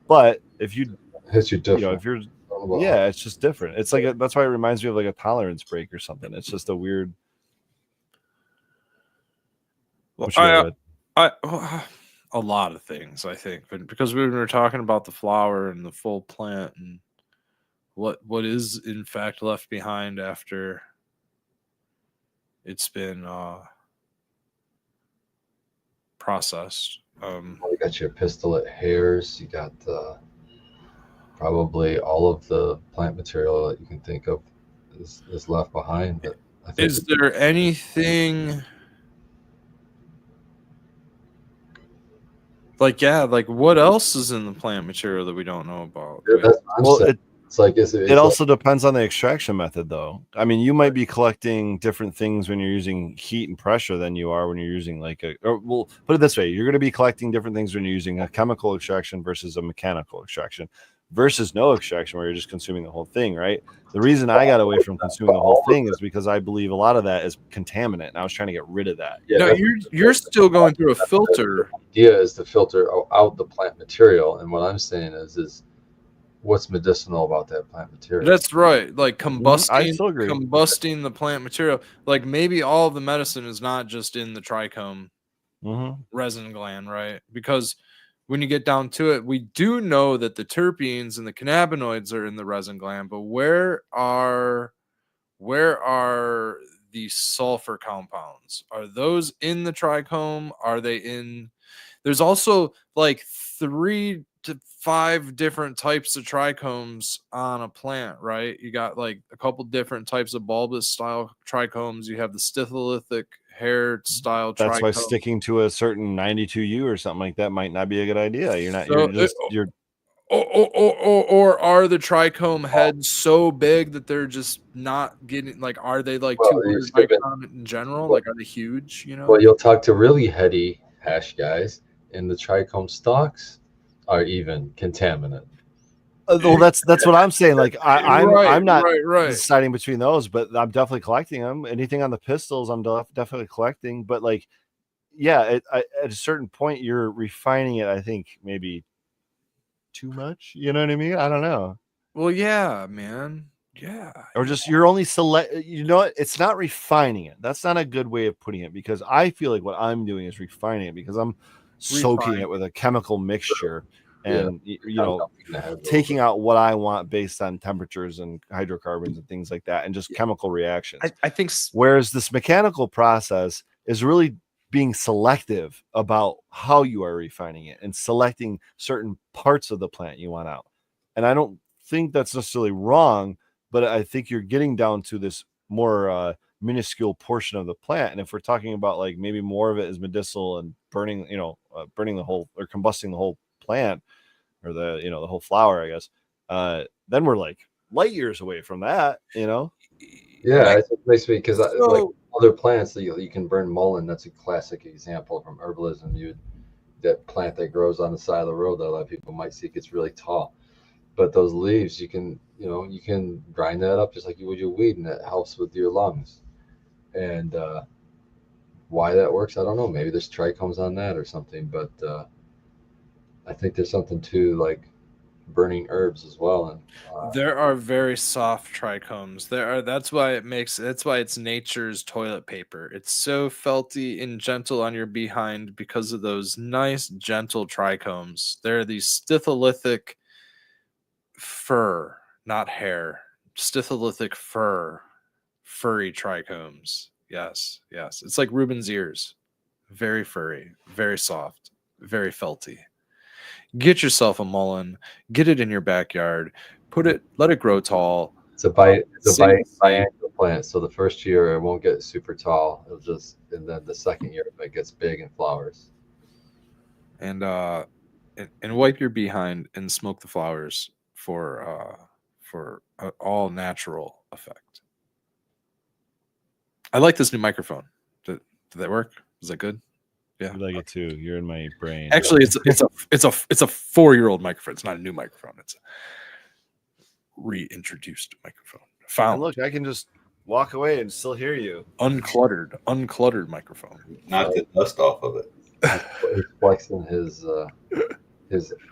But if you hits you different, if you're it's just different. It's like that's why it reminds me of like a tolerance break or something. It's just a weird. Well, a lot of things, I think, but because we were talking about the flower and the full plant and what is in fact left behind after it's been processed. You got your pistillate hairs. You got probably all of the plant material that you can think of is left behind. But I think is there anything like what else is in the plant material that we don't know about? It also depends on the extraction method, though. I mean, you might be collecting different things when you're using heat and pressure than you are when you're using we'll put it this way: you're going to be collecting different things when you're using a chemical extraction versus a mechanical extraction versus no extraction, where you're just consuming the whole thing, right? The reason I got away from consuming the whole thing is because I believe a lot of that is contaminant, and I was trying to get rid of that. Yeah, no, you're still going through a filter. The idea is to filter out the plant material, and what I'm saying is what's medicinal about that plant material. That's right. Like combusting the plant material. Like maybe all of the medicine is not just in the trichome resin gland, right? Because when you get down to it, we do know that the terpenes and the cannabinoids are in the resin gland, but where are the sulfur compounds? Are those in the trichome? Are they in? There's also like 3 to 5 different types of trichomes on a plant, right? You got like a couple different types of bulbous style trichomes. You have the stylolithic hair style trichome. That's why sticking to a certain 92U or something like that might not be a good idea. You're not. Or are the trichome heads so big that they're just not getting like? Are they like 200 micron in general? Like, are they huge? Well, you'll talk to really heady hash guys, and the trichome stalks are even contaminant. Well, that's what I'm saying. Like I'm not deciding between those, but I'm definitely collecting them. Anything on the pistols, I'm definitely collecting. But like, yeah, at a certain point, you're refining it. I think maybe too much. You know what I mean? I don't know. Well, yeah, man. Yeah. Or just you're only you know what? It's not refining it. That's not a good way of putting it, because I feel like what I'm doing is refining it, because I'm soaking it with a chemical mixture and taking out what I want based on temperatures and hydrocarbons and things like that, and just chemical reactions. I think whereas this mechanical process is really being selective about how you are refining it and selecting certain parts of the plant you want out. And I don't think that's necessarily wrong, but I think you're getting down to this more minuscule portion of the plant. And if we're talking about like maybe more of it is medicinal and burning the whole or combusting the whole plant or the whole flower, I guess, then we're like light years away from that, Yeah, it makes me, because like other plants that you can burn mullein. That's a classic example from herbalism. that plant that grows on the side of the road that a lot of people might see gets really tall. But those leaves, you can grind that up just like you would your weed, and it helps with your lungs. And why that works, I don't know. Maybe there's trichomes on that or something. But I think there's something to like burning herbs as well. And There are very soft trichomes. That's why it's nature's toilet paper. It's so felty and gentle on your behind because of those nice gentle trichomes. They're these stitholithic fur, not hair. Stitholithic furry trichomes. Yes. It's like Reuben's ears. Very furry, very soft, very felty. Get yourself a mullein, get it in your backyard, let it grow tall. it's a biennial plant. So the first year it won't get super tall. And then the second year it gets big and flowers. And wipe your behind and smoke the flowers for an all natural effect. I like this new microphone. Did that work? Was that good? Yeah, I like it too. You're in my brain. actually, it's a 4-year-old microphone. It's not a new microphone. It's a reintroduced microphone. And Found look, I can just walk away and still hear you. uncluttered microphone. Knock the dust off of it. He's flexing his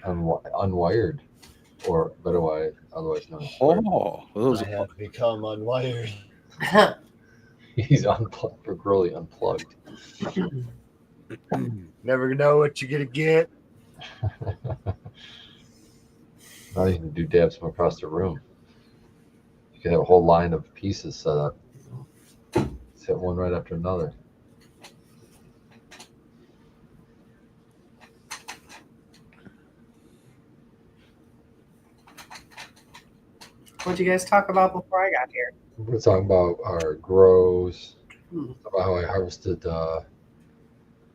unwired, or otherwise known as Oh, those I have become unwired. he's unplugged, really unplugged. Never know what you're gonna get. Now you can do dabs from across the room. You can have a whole line of pieces set up. Just hit one right after another. What'd you guys talk about before I got here? We're talking about our grows, Hmm. about how I harvested.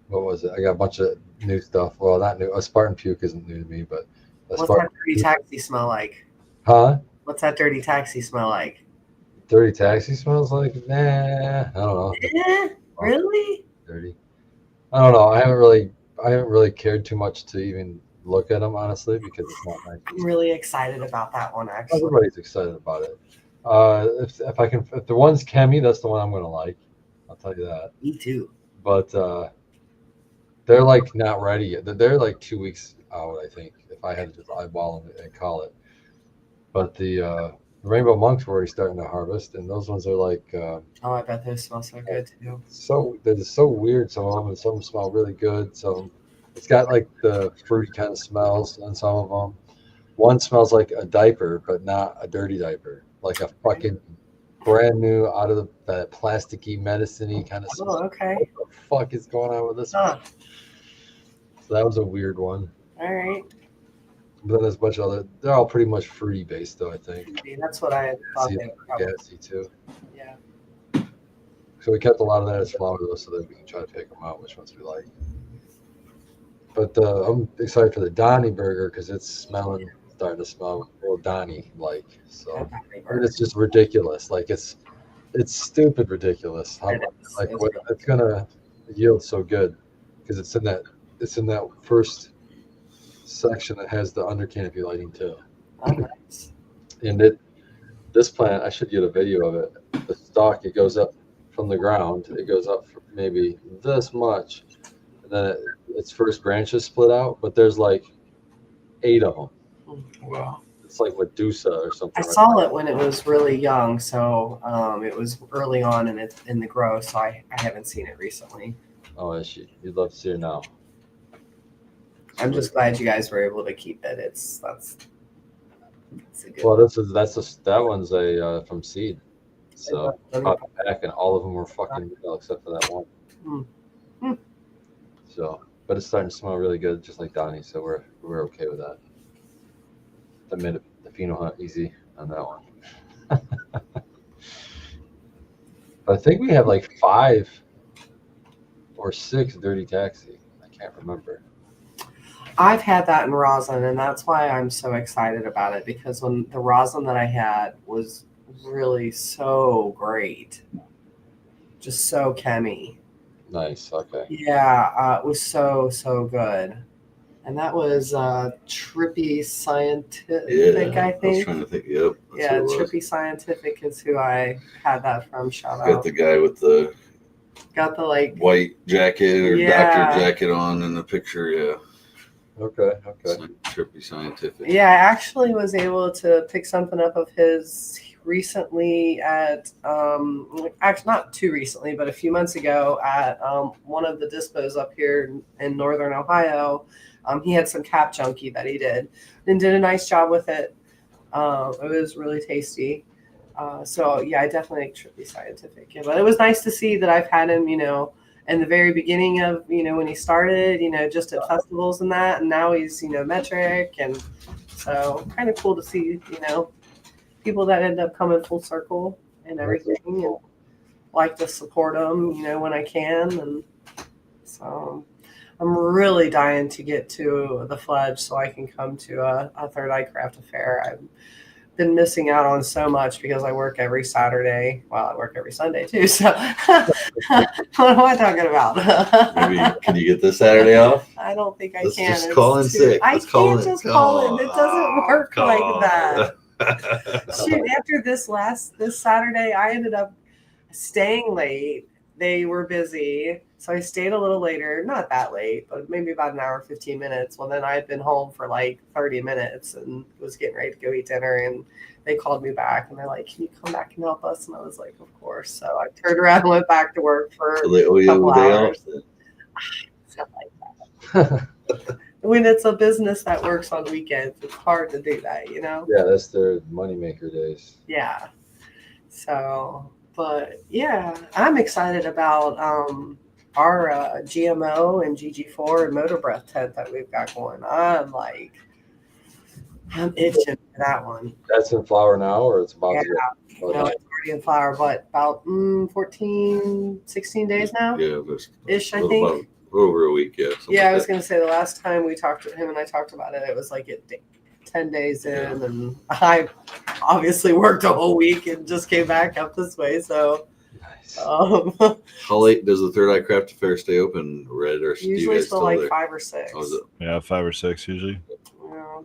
What was it? I got a bunch of new stuff. Well, not new. A Spartan puke isn't new to me, but What's that dirty taxi smell like? Huh? What's that dirty taxi smell like? Dirty taxi smells like? Nah, I don't know. Really? Dirty. I don't know. I haven't really cared too much to even look at them, honestly, because it's not nice. I'm really excited about that one, actually. Everybody's excited about it. If the one's Chemi, that's the one I'm gonna like. I'll tell you that. Me too. But they're like not ready yet. They're like 2 weeks out, I think. If I had to just eyeball them and call it. But the rainbow monks were already starting to harvest, and those ones are like Oh, I bet those smell so good too. they're just so weird. Some of them, and some of them smell really good. So it's got like the fruity kind of smells on some of them. One smells like a diaper, but not a dirty diaper, like a fucking brand new out of that plasticky, medicine-y kind of smell. Oh, okay. What the fuck is going on with this one? So that was a weird one. All right. But then there's a bunch of other. They're all pretty much fruity based, though. I think. See, that's what I thought. See, They would probably, gassy too. yeah. So we kept a lot of that as flower though, so that we can try to pick them out which ones we like. But I'm excited for the Donnie burger because it's starting to smell real Donnie like. So and it's just ridiculous. Like it's stupid ridiculous. How, It is. like It's what it's gonna yield so good because it's in that first section that has the under canopy lighting too. Oh, nice. And this plant, I should get a video of it. The stalk, it goes up from the ground. It goes up for maybe this much, and then its first branches split out. But there's like 8 of them. Wow. It's like Medusa or something. I saw it when it was really young, so it was early on in the grow, so I haven't seen it recently. Oh, is she? You'd love to see her now. I'm just glad you guys were able to keep it. That's a good. Well, that one's from seed. So popped it back, and all of them were fucking real except for that one. Hmm. So, but it's starting to smell really good, just like Donnie. So we're okay with that. I made the pheno hunt easy on that one. I think we have like 5 or 6 dirty taxi. I can't remember. I've had that in rosin, and that's why I'm so excited about it, because when the rosin that I had was really so great, just so chemi. Nice. Okay. Yeah, it was so good. And that was Trippy Scientific, Yeah, I was think. trying to think. Yep. That's Yeah, who it was. Trippy Scientific is who I had that from. Shout Got out. the guy with the Got the like white jacket or Yeah. doctor jacket on in the picture. Yeah. Okay. Okay. Trippy Scientific. Yeah, I actually was able to pick something up of his recently at actually not too recently, but a few months ago at one of the dispos up here in northern Ohio. He had some cap junkie that he did and did a nice job with it. It was really tasty. So yeah, I definitely like Trippy Scientific. Yeah, but it was nice to see that I've had him, in the very beginning of, when he started, just at festivals and that, and now he's, metric. And so kind of cool to see, people that end up coming full circle and everything, and like to support them, when I can. And so I'm really dying to get to the Fledge so I can come to a Third Eye Craft Affair. I've been missing out on so much because I work every Saturday. Well, I work every Sunday too. So what am I talking about? Maybe can you get this Saturday off? I don't think I Let's can. just It's call in sick. I Let's call can't in. just Come call in. It doesn't on. work Come like on. that. Shoot, after this Saturday, I ended up staying late. They were busy. So I stayed a little later, not that late, but maybe about an hour, 15 minutes. Well, then I had been home for like 30 minutes and was getting ready to go eat dinner. And they called me back and they're like, "Can you come back and help us?" And I was like, "Of course." So I turned around and went back to work for So they owe you couple a day hours. off. Stuff like that. When it's a business that works on weekends, it's hard to do that, Yeah, that's their moneymaker days. Yeah. So, but yeah, I'm excited about our GMO and GG4 and Motor Breath tent that we've got going. I'm itching for that one. That's in flower now, or it's about Yeah. to get. No, it's already in flower, but about 14, 16 days now? Yeah, it was Ish, I a think. little over a week. Yeah. something Yeah, I like was that. going to say the last time we talked to him and I talked about it, it was like 10 days in, and I obviously worked a whole week and just came back up this way. So, Nice. How late does the Third Eye Craft Fair stay open, Red? Or do you usually guys till still like there? 5 or 6. Oh, is it? Yeah, 5 or 6 usually. Yeah.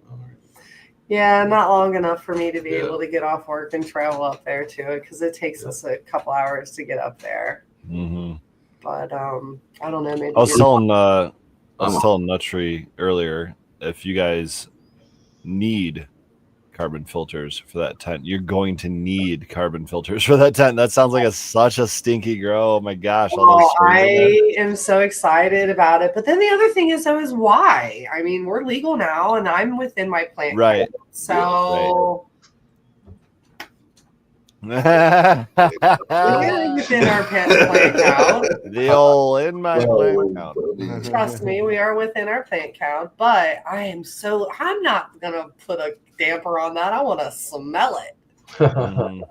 Yeah, not long enough for me to be Yeah. able to get off work and travel up there to it because it takes us a couple hours to get up there. Mm-hmm. But I don't know. Maybe I was telling I'm- Nuttree earlier, if you guys need carbon filters for that tent, you're going to need carbon filters for that tent. That sounds like such a stinky grow. Oh my gosh! all those Oh, springs in there. I am so excited about it. But then the other thing is, why? I mean, we're legal now, and I'm within my plant. Right. count. So we're within our plant count. The old in my plant Oh, count. Trust me, we are within our plant count. But I'm not gonna put a damper on that. I want to smell it. Mhm.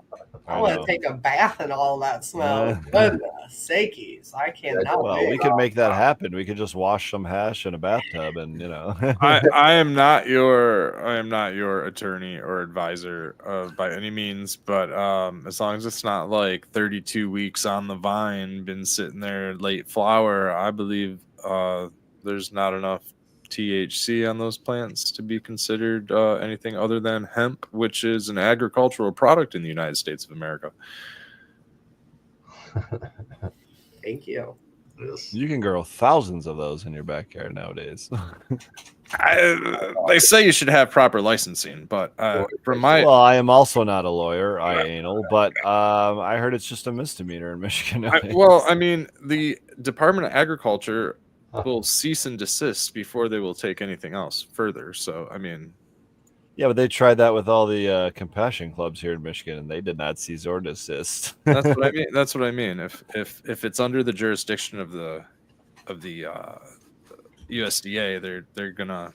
I I want know. to take a bath in all that smell. Yeah. Goodness sakes, I cannot. Well, wait. we could make that happen. We could just wash some hash in a bathtub, and I am not your attorney or advisor by any means, but as long as it's not like 32 weeks on the vine, been sitting there late flower, I believe there's not enough THC on those plants to be considered anything other than hemp, which is an agricultural product in the United States of America. Thank you. Yes. you can grow thousands of those in your backyard nowadays. They say you should have proper licensing, but from my Well, I am also not a lawyer. I anal, but I heard it's just a misdemeanor in Michigan. I mean, the Department of Agriculture will cease and desist before they will take anything else further. So, I mean, Yeah, but they tried that with all the compassion clubs here in Michigan, and they did not cease or desist. that's what I mean. That's what I mean. If it's under the jurisdiction of the USDA, they're gonna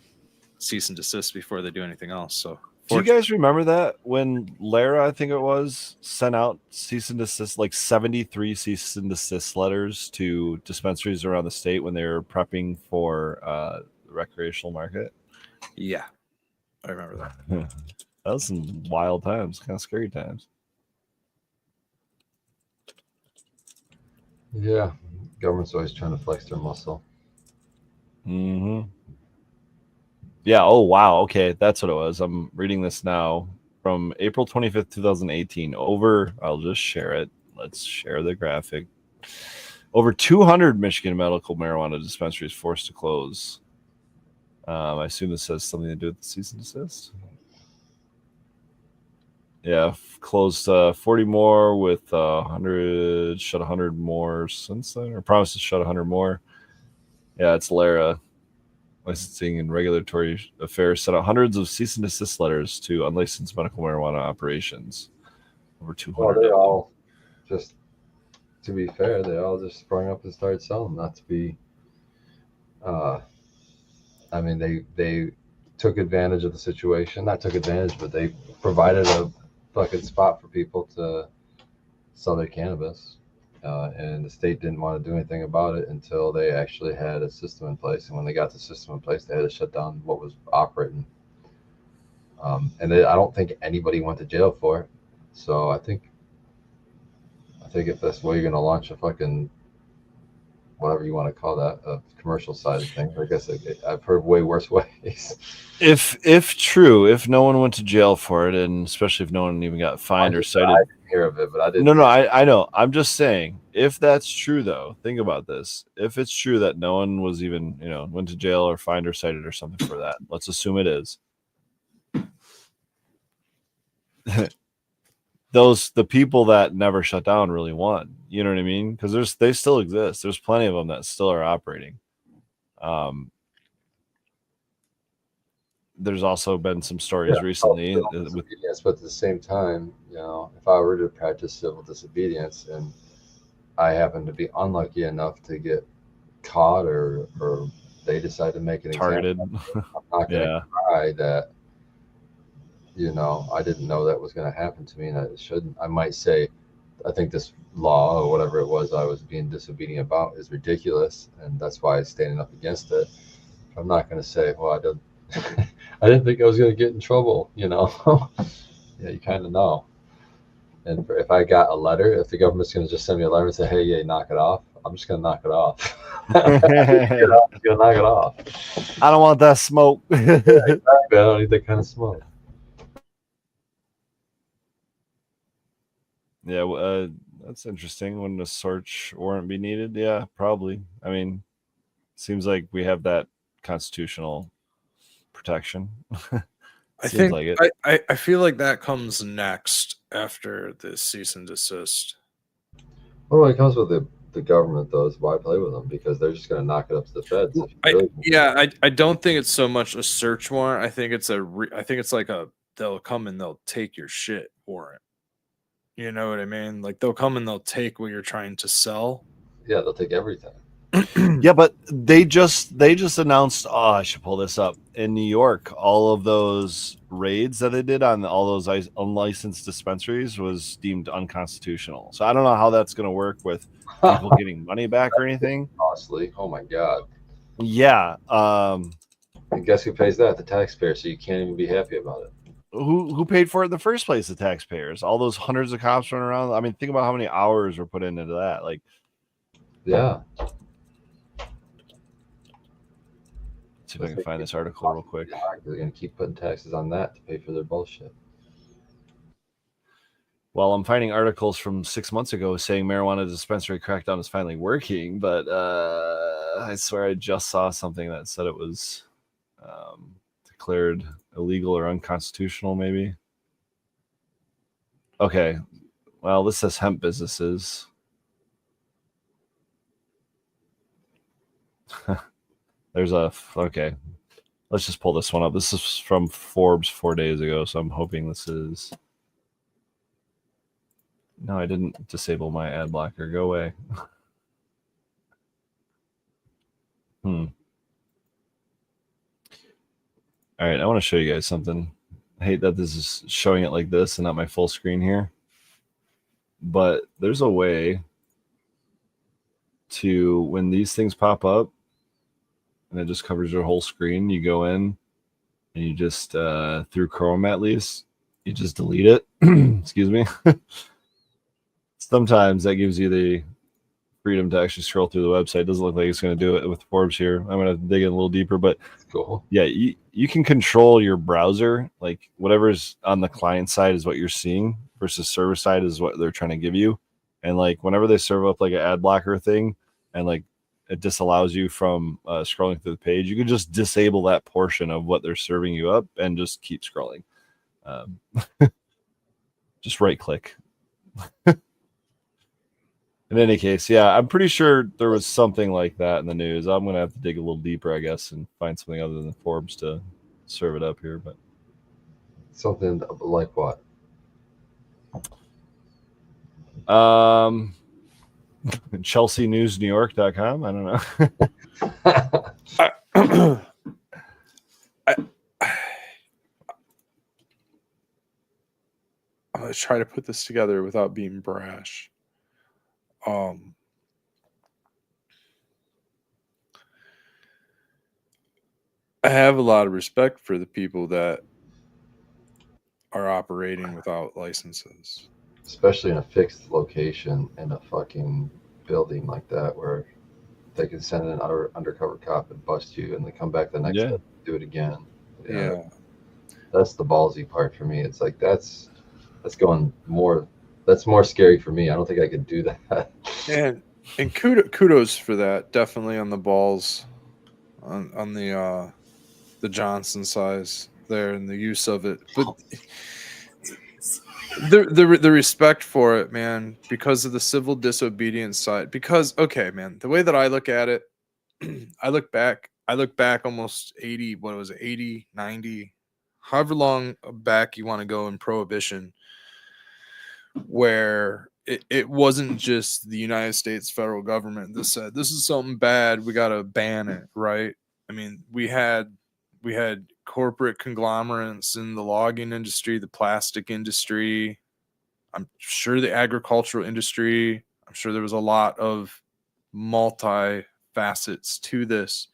cease and desist before they do anything else. So, Do you guys remember that when Lara, I think it was, sent out cease and desist, like 73 cease and desist letters to dispensaries around the state when they were prepping for the recreational market? yeah, I remember that. That was some wild times, kind of scary times. Yeah. Government's always trying to flex their muscle. Mm-hmm. Yeah. Oh, wow. Okay. That's what it was. I'm reading this now from April 25th, 2018. I'll just share it. Let's share the graphic. Over 200 Michigan medical marijuana dispensaries forced to close. I assume this has something to do with the cease and desist. Yeah, closed 40 more with 100, shut 100 more since then, or promised to shut 100 more. Yeah, it's Lara. Licensing and Regulatory Affairs sent out hundreds of cease and desist letters to unlicensed medical marijuana operations. Over 200. Well, they all just, to be fair, they all just sprung up and started selling. Not to be, I mean, they took advantage of the situation. Not took advantage, but they provided a fucking spot for people to sell their cannabis. And the state didn't want to do anything about it until they actually had a system in place. And when they got the system in place, they had to shut down what was operating. And I don't think anybody went to jail for it. So I think if that's the way you're going to launch a fucking, whatever you want to call that, a commercial side of things, I guess I've heard way worse ways. If true, if no one went to jail for it, and especially if no one even got fined or cited. I didn't hear of it, but I didn't. No, I know. I'm just saying, if that's true, though, think about this. If it's true that no one was even, went to jail or fined or cited or something for that, let's assume it is. The people that never shut down really won. You know what I mean? Because they still exist. There's plenty of them that still are operating. There's also been some stories recently. Yes, but at the same time, if I were to practice civil disobedience and I happen to be unlucky enough to get caught or they decide to make an targeted, example, I'm not going to cry that, I didn't know that was going to happen to me and I shouldn't. I might say, I think this law or whatever it was I was being disobedient about is ridiculous, and that's why I'm standing up against it. I'm not going to say, well, I didn't think I was going to get in trouble, Yeah, you kind of know. And if I got a letter, if the government's going to just send me a letter and say, hey, yeah, knock it off, I'm just going to knock it off. I'm just going to knock it off. I don't want that smoke. Yeah, exactly. I don't need that kind of smoke. Yeah, that's interesting. Wouldn't a search warrant be needed? Yeah, probably. I mean, seems like we have that constitutional protection. I think like it. I feel like that comes next after the cease and desist. Well, it comes with the government, though. Is why play with them, because they're just going to knock it up to the feds. I don't think it's so much a search warrant. I think it's like they'll come and they'll take your shit warrant. You know what I mean? Like they'll come and they'll take what you're trying to sell. Yeah, they'll take everything. Yeah, but they just announced. Oh, I should pull this up in New York. All of those raids that they did on all those unlicensed dispensaries was deemed unconstitutional. So I don't know how that's going to work with people getting money back or anything. Costly. Oh my god. Yeah. And guess who pays that? The taxpayer. So you can't even be happy about it. Who paid for it in the first place? The taxpayers. All those hundreds of cops running around. I mean, think about how many hours were put into that. Like, yeah. See if I can find this article real quick. They're going to keep putting taxes on that to pay for their bullshit. Well, I'm finding articles from 6 months ago saying marijuana dispensary crackdown is finally working, but I swear I just saw something that said it was declared illegal or unconstitutional, maybe. Okay. Well, this says hemp businesses. Okay. Let's just pull this one up. This is from Forbes 4 days ago, so I'm hoping this is. No, I didn't disable my ad blocker. Go away. All right, I want to show you guys something. I hate that this is showing it like this and not my full screen here. But there's a way to, when these things pop up, and it just covers your whole screen, you go in and you just, through Chrome at least, you just delete it. Excuse me. Sometimes that gives you the freedom to actually scroll through the website. It doesn't look like it's going to do it with Forbes here. I'm going to dig in a little deeper, but It's cool. yeah, you can control your browser. Like whatever's on the client side is what you're seeing versus server side is what they're trying to give you. And like whenever they serve up like an ad blocker thing and like it disallows you from scrolling through the page, you can just disable that portion of what they're serving you up and just keep scrolling. Just right click. In any case, yeah, I'm pretty sure there was something like that in the news. I'm gonna have to dig a little deeper, I guess, and find something other than Forbes to serve it up here. But Something like what? ChelseaNewsNewYork.com. I don't know. I'm gonna try to put this together without being brash. I have a lot of respect for the people that are operating without licenses. Especially in a fixed location in a fucking building like that where they can send an undercover cop and bust you and they come back the next day and do it again. Yeah. That's the ballsy part for me. It's like that's more scary for me. I don't think I could do that. And kudos for that. Definitely on the balls on the Johnson size there and the use of it. But the respect for it, man, because of the civil disobedience side. Because, okay, man, the way that I look at it, I look back almost 80, what was it, 80, 90, however long back you want to go in Prohibition, where it wasn't just the United States federal government that said, this is something bad, we got to ban it, right? I mean, we had corporate conglomerates in the logging industry, the plastic industry, I'm sure the agricultural industry. I'm sure there was a lot of multi-facets to this.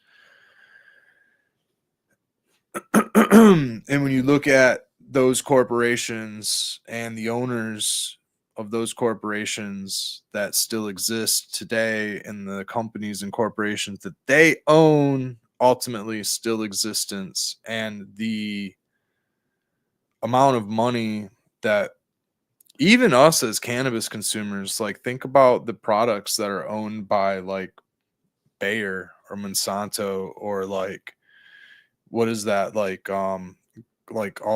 And when you look at those corporations and the owners of those corporations that still exist today and the companies and corporations that they own ultimately still existence, and the amount of money that even us as cannabis consumers, like, think about the products that are owned by like Bayer or Monsanto, or like, what is that, like all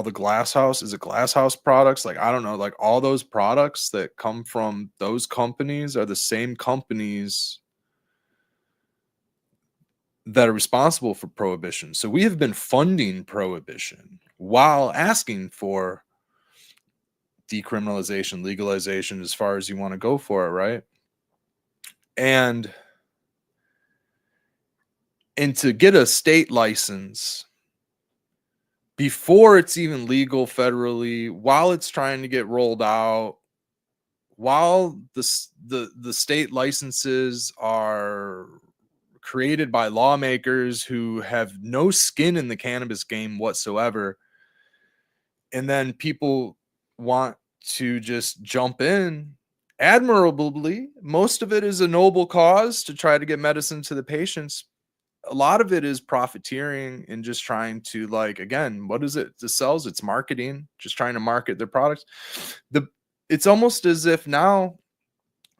the Glass House, is it Glass House products? Like, I don't know, like all those products that come from those companies are the same companies that are responsible for Prohibition. So we have been funding Prohibition while asking for decriminalization, legalization, as far as you want to go for it, right? And to get a state license before it's even legal federally, while it's trying to get rolled out, while the state licenses are created by lawmakers who have no skin in the cannabis game whatsoever, and then people want to just jump in admirably. Most of it is a noble cause to try to get medicine to the patients. A lot of it is profiteering and just trying to, like, again, what is it that sells? It's marketing, just trying to market their products. It's almost as if now,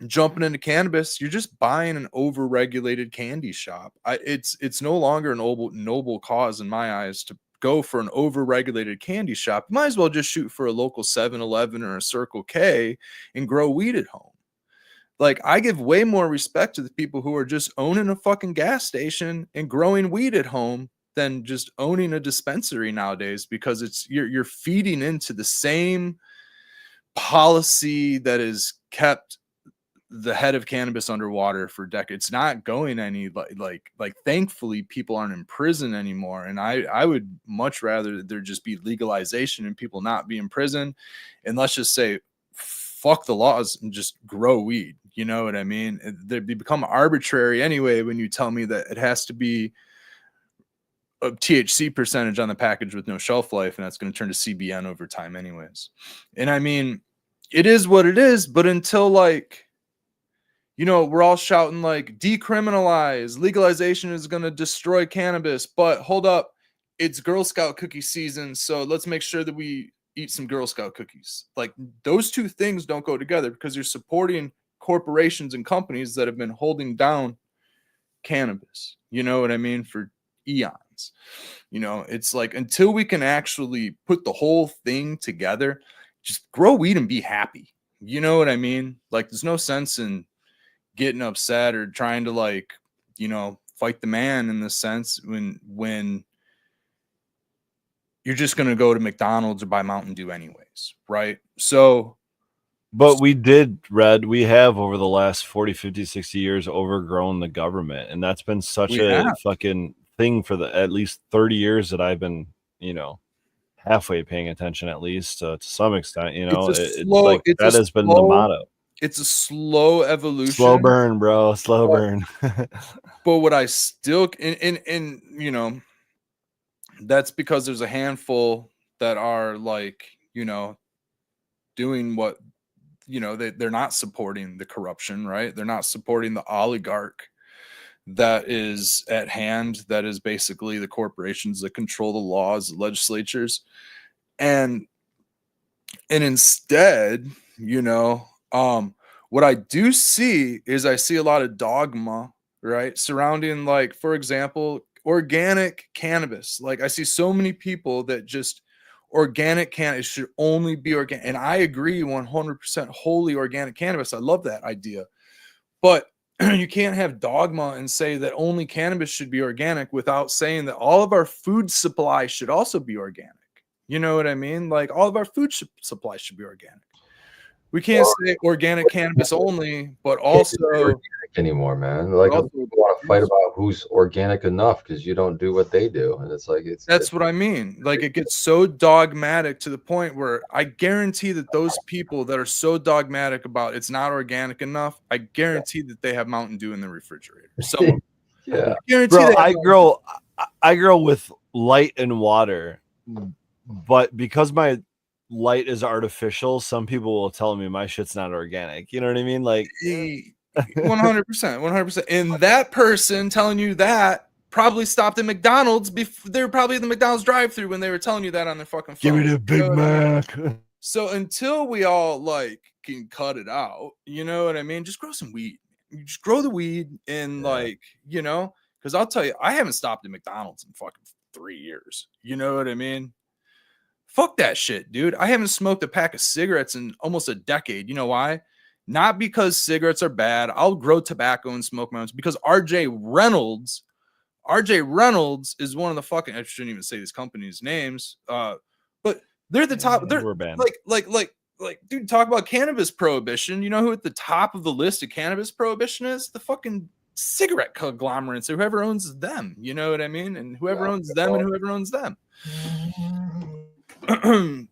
jumping into cannabis, you're just buying an overregulated candy shop. It's no longer an noble cause in my eyes to go for an overregulated candy shop. You might as well just shoot for a local 7-Eleven or a Circle K and grow weed at home. Like, I give way more respect to the people who are just owning a fucking gas station and growing weed at home than just owning a dispensary nowadays, because it's you're feeding into the same policy that has kept the head of cannabis underwater for decades. It's not going any, like thankfully people aren't in prison anymore, and I would much rather there just be legalization and people not be in prison, and let's just say fuck the laws and just grow weed. You know what I mean? They become arbitrary anyway when you tell me that it has to be a THC percentage on the package with no shelf life, and that's going to turn to CBN over time anyways. And I mean, it is what it is, but until, like, we're all shouting like decriminalize, legalization is going to destroy cannabis, but hold up, it's Girl Scout cookie season, so let's make sure that we eat some Girl Scout cookies. Like, those two things don't go together, because you're supporting corporations and companies that have been holding down cannabis, you know what I mean, for eons. It's like, until we can actually put the whole thing together, just grow weed and be happy. You know what I mean? Like, there's no sense in getting upset or trying to, like, fight the man in this sense when you're just going to go to McDonald's or buy Mountain Dew anyways, right? So, but we have over the last 40, 50, 60 years overgrown the government, and that's been such a fucking thing for at least 30 years that I've been, halfway paying attention, at least to some extent. That has been the motto. It's a slow evolution. Slow burn, bro. Slow burn. But what I still that's because there's a handful that are like, doing what, they're not supporting the corruption, right? They're not supporting the oligarch that is at hand, that is basically the corporations that control the laws, the legislatures. And instead, what I do see is I see a lot of dogma, right, surrounding, like, for example, organic cannabis. Like, I see so many people that just organic cannabis should only be organic. And I agree 100% wholly organic cannabis. I love that idea. But you can't have dogma and say that only cannabis should be organic without saying that all of our food supply should also be organic. You know what I mean? Like, all of our food supply should be organic. We can't say organic cannabis only, but also organic anymore, man. Like, I don't want to fight about who's organic enough, because you don't do what they do, and it's like that's what I mean. Like, it gets so dogmatic to the point where I guarantee that those people that are so dogmatic about it's not organic enough, I guarantee that they have Mountain Dew in the refrigerator. So yeah, I guarantee bro, I grow with light and water, but because my light is artificial, some people will tell me my shit's not organic. You know what I mean? Like, 100%. And that person telling you that probably stopped at McDonald's before. They were probably at the McDonald's drive-thru when they were telling you that on their fucking phone. Give me the Big Mac. So until we all, like, can cut it out, you know what I mean? Just grow some weed. You just grow the weed, and like, because I'll tell you, I haven't stopped at McDonald's in fucking 3 years. You know what I mean? Fuck that shit, dude. I haven't smoked a pack of cigarettes in almost a decade. You know why? Not because cigarettes are bad. I'll grow tobacco and smoke my own. Because RJ Reynolds is one of the fucking, I shouldn't even say these companies' names, but they're the top. They're like, dude, talk about cannabis prohibition. You know who at the top of the list of cannabis prohibition is? The fucking cigarette conglomerates, or whoever owns them. You know what I mean? And whoever owns them and whoever owns them.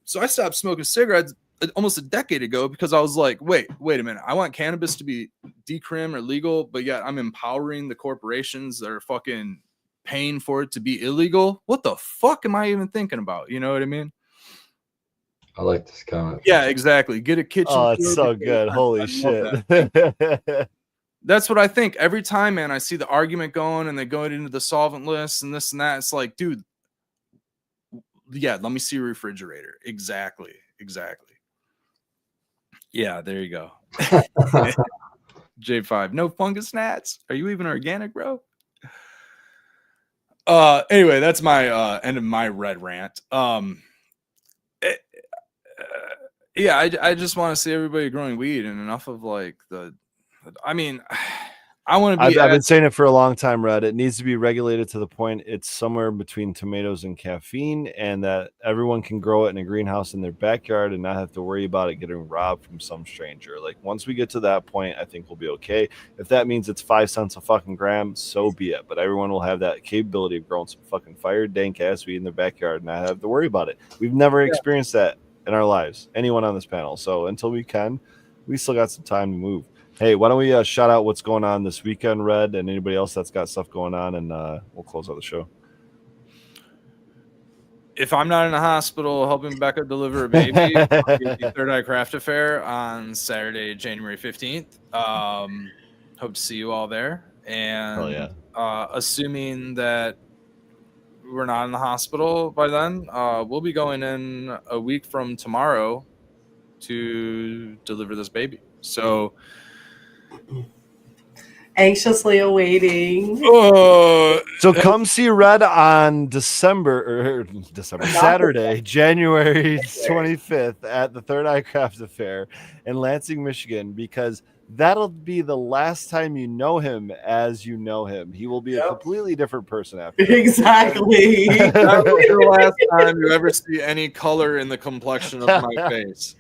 So I stopped smoking cigarettes almost a decade ago because I was like, wait a minute. I want cannabis to be decrim or legal, but yet I'm empowering the corporations that are fucking paying for it to be illegal. What the fuck am I even thinking about? You know what I mean? I like this comment. Yeah, exactly. Get a kitchen. Oh, it's so good. Holy shit. That's what I think. Every time, man, I see the argument going and they go into the solvent list and this and that. It's like, dude, yeah, let me see your refrigerator. Exactly. Yeah, there you go. J5, no fungus gnats. Are you even organic, bro? Anyway, that's my end of my red rant. Yeah, I just want to see everybody growing weed, and enough of like I want to be. I've been saying it for a long time, Red. It needs to be regulated to the point it's somewhere between tomatoes and caffeine, and that everyone can grow it in a greenhouse in their backyard and not have to worry about it getting robbed from some stranger. Like, once we get to that point, I think we'll be okay. If that means it's 5 cents a fucking gram, so be it. But everyone will have that capability of growing some fucking fire dank ass weed in their backyard and not have to worry about it. We've never experienced that in our lives, anyone on this panel. So until we can, we still got some time to move. Hey, why don't we shout out what's going on this weekend, Red, and anybody else that's got stuff going on, and we'll close out the show. If I'm not in the hospital helping Becca deliver a baby, I'll be at the Third Eye Craft Affair on Saturday, January 15th. Hope to see you all there. And Hell yeah. Assuming that we're not in the hospital by then, we'll be going in a week from tomorrow to deliver this baby. So Anxiously awaiting. So come see Red on Saturday, January 25th at the Third Eye Craft Affair in Lansing, Michigan, because that'll be the last time you know him as you know him. He will be a completely different person after that. Exactly. That was the last time you ever see any color in the complexion of my face.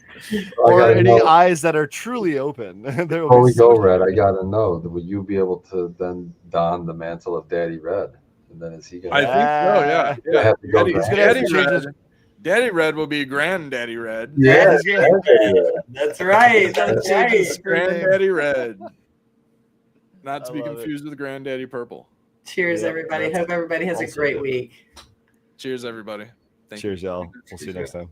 Or any eyes that are truly open. Before we go, Red, I gotta know, will you be able to then don the mantle of Daddy Red? And then is he gonna? I think so. Yeah. I have to go Daddy Red will be Granddaddy Red. Yeah, That's right. That's right. Granddaddy Red. Not to I be love confused with Granddaddy Purple. Cheers, everybody. Hope everybody has a great week. Cheers, everybody. Cheers, y'all. We'll see you next time.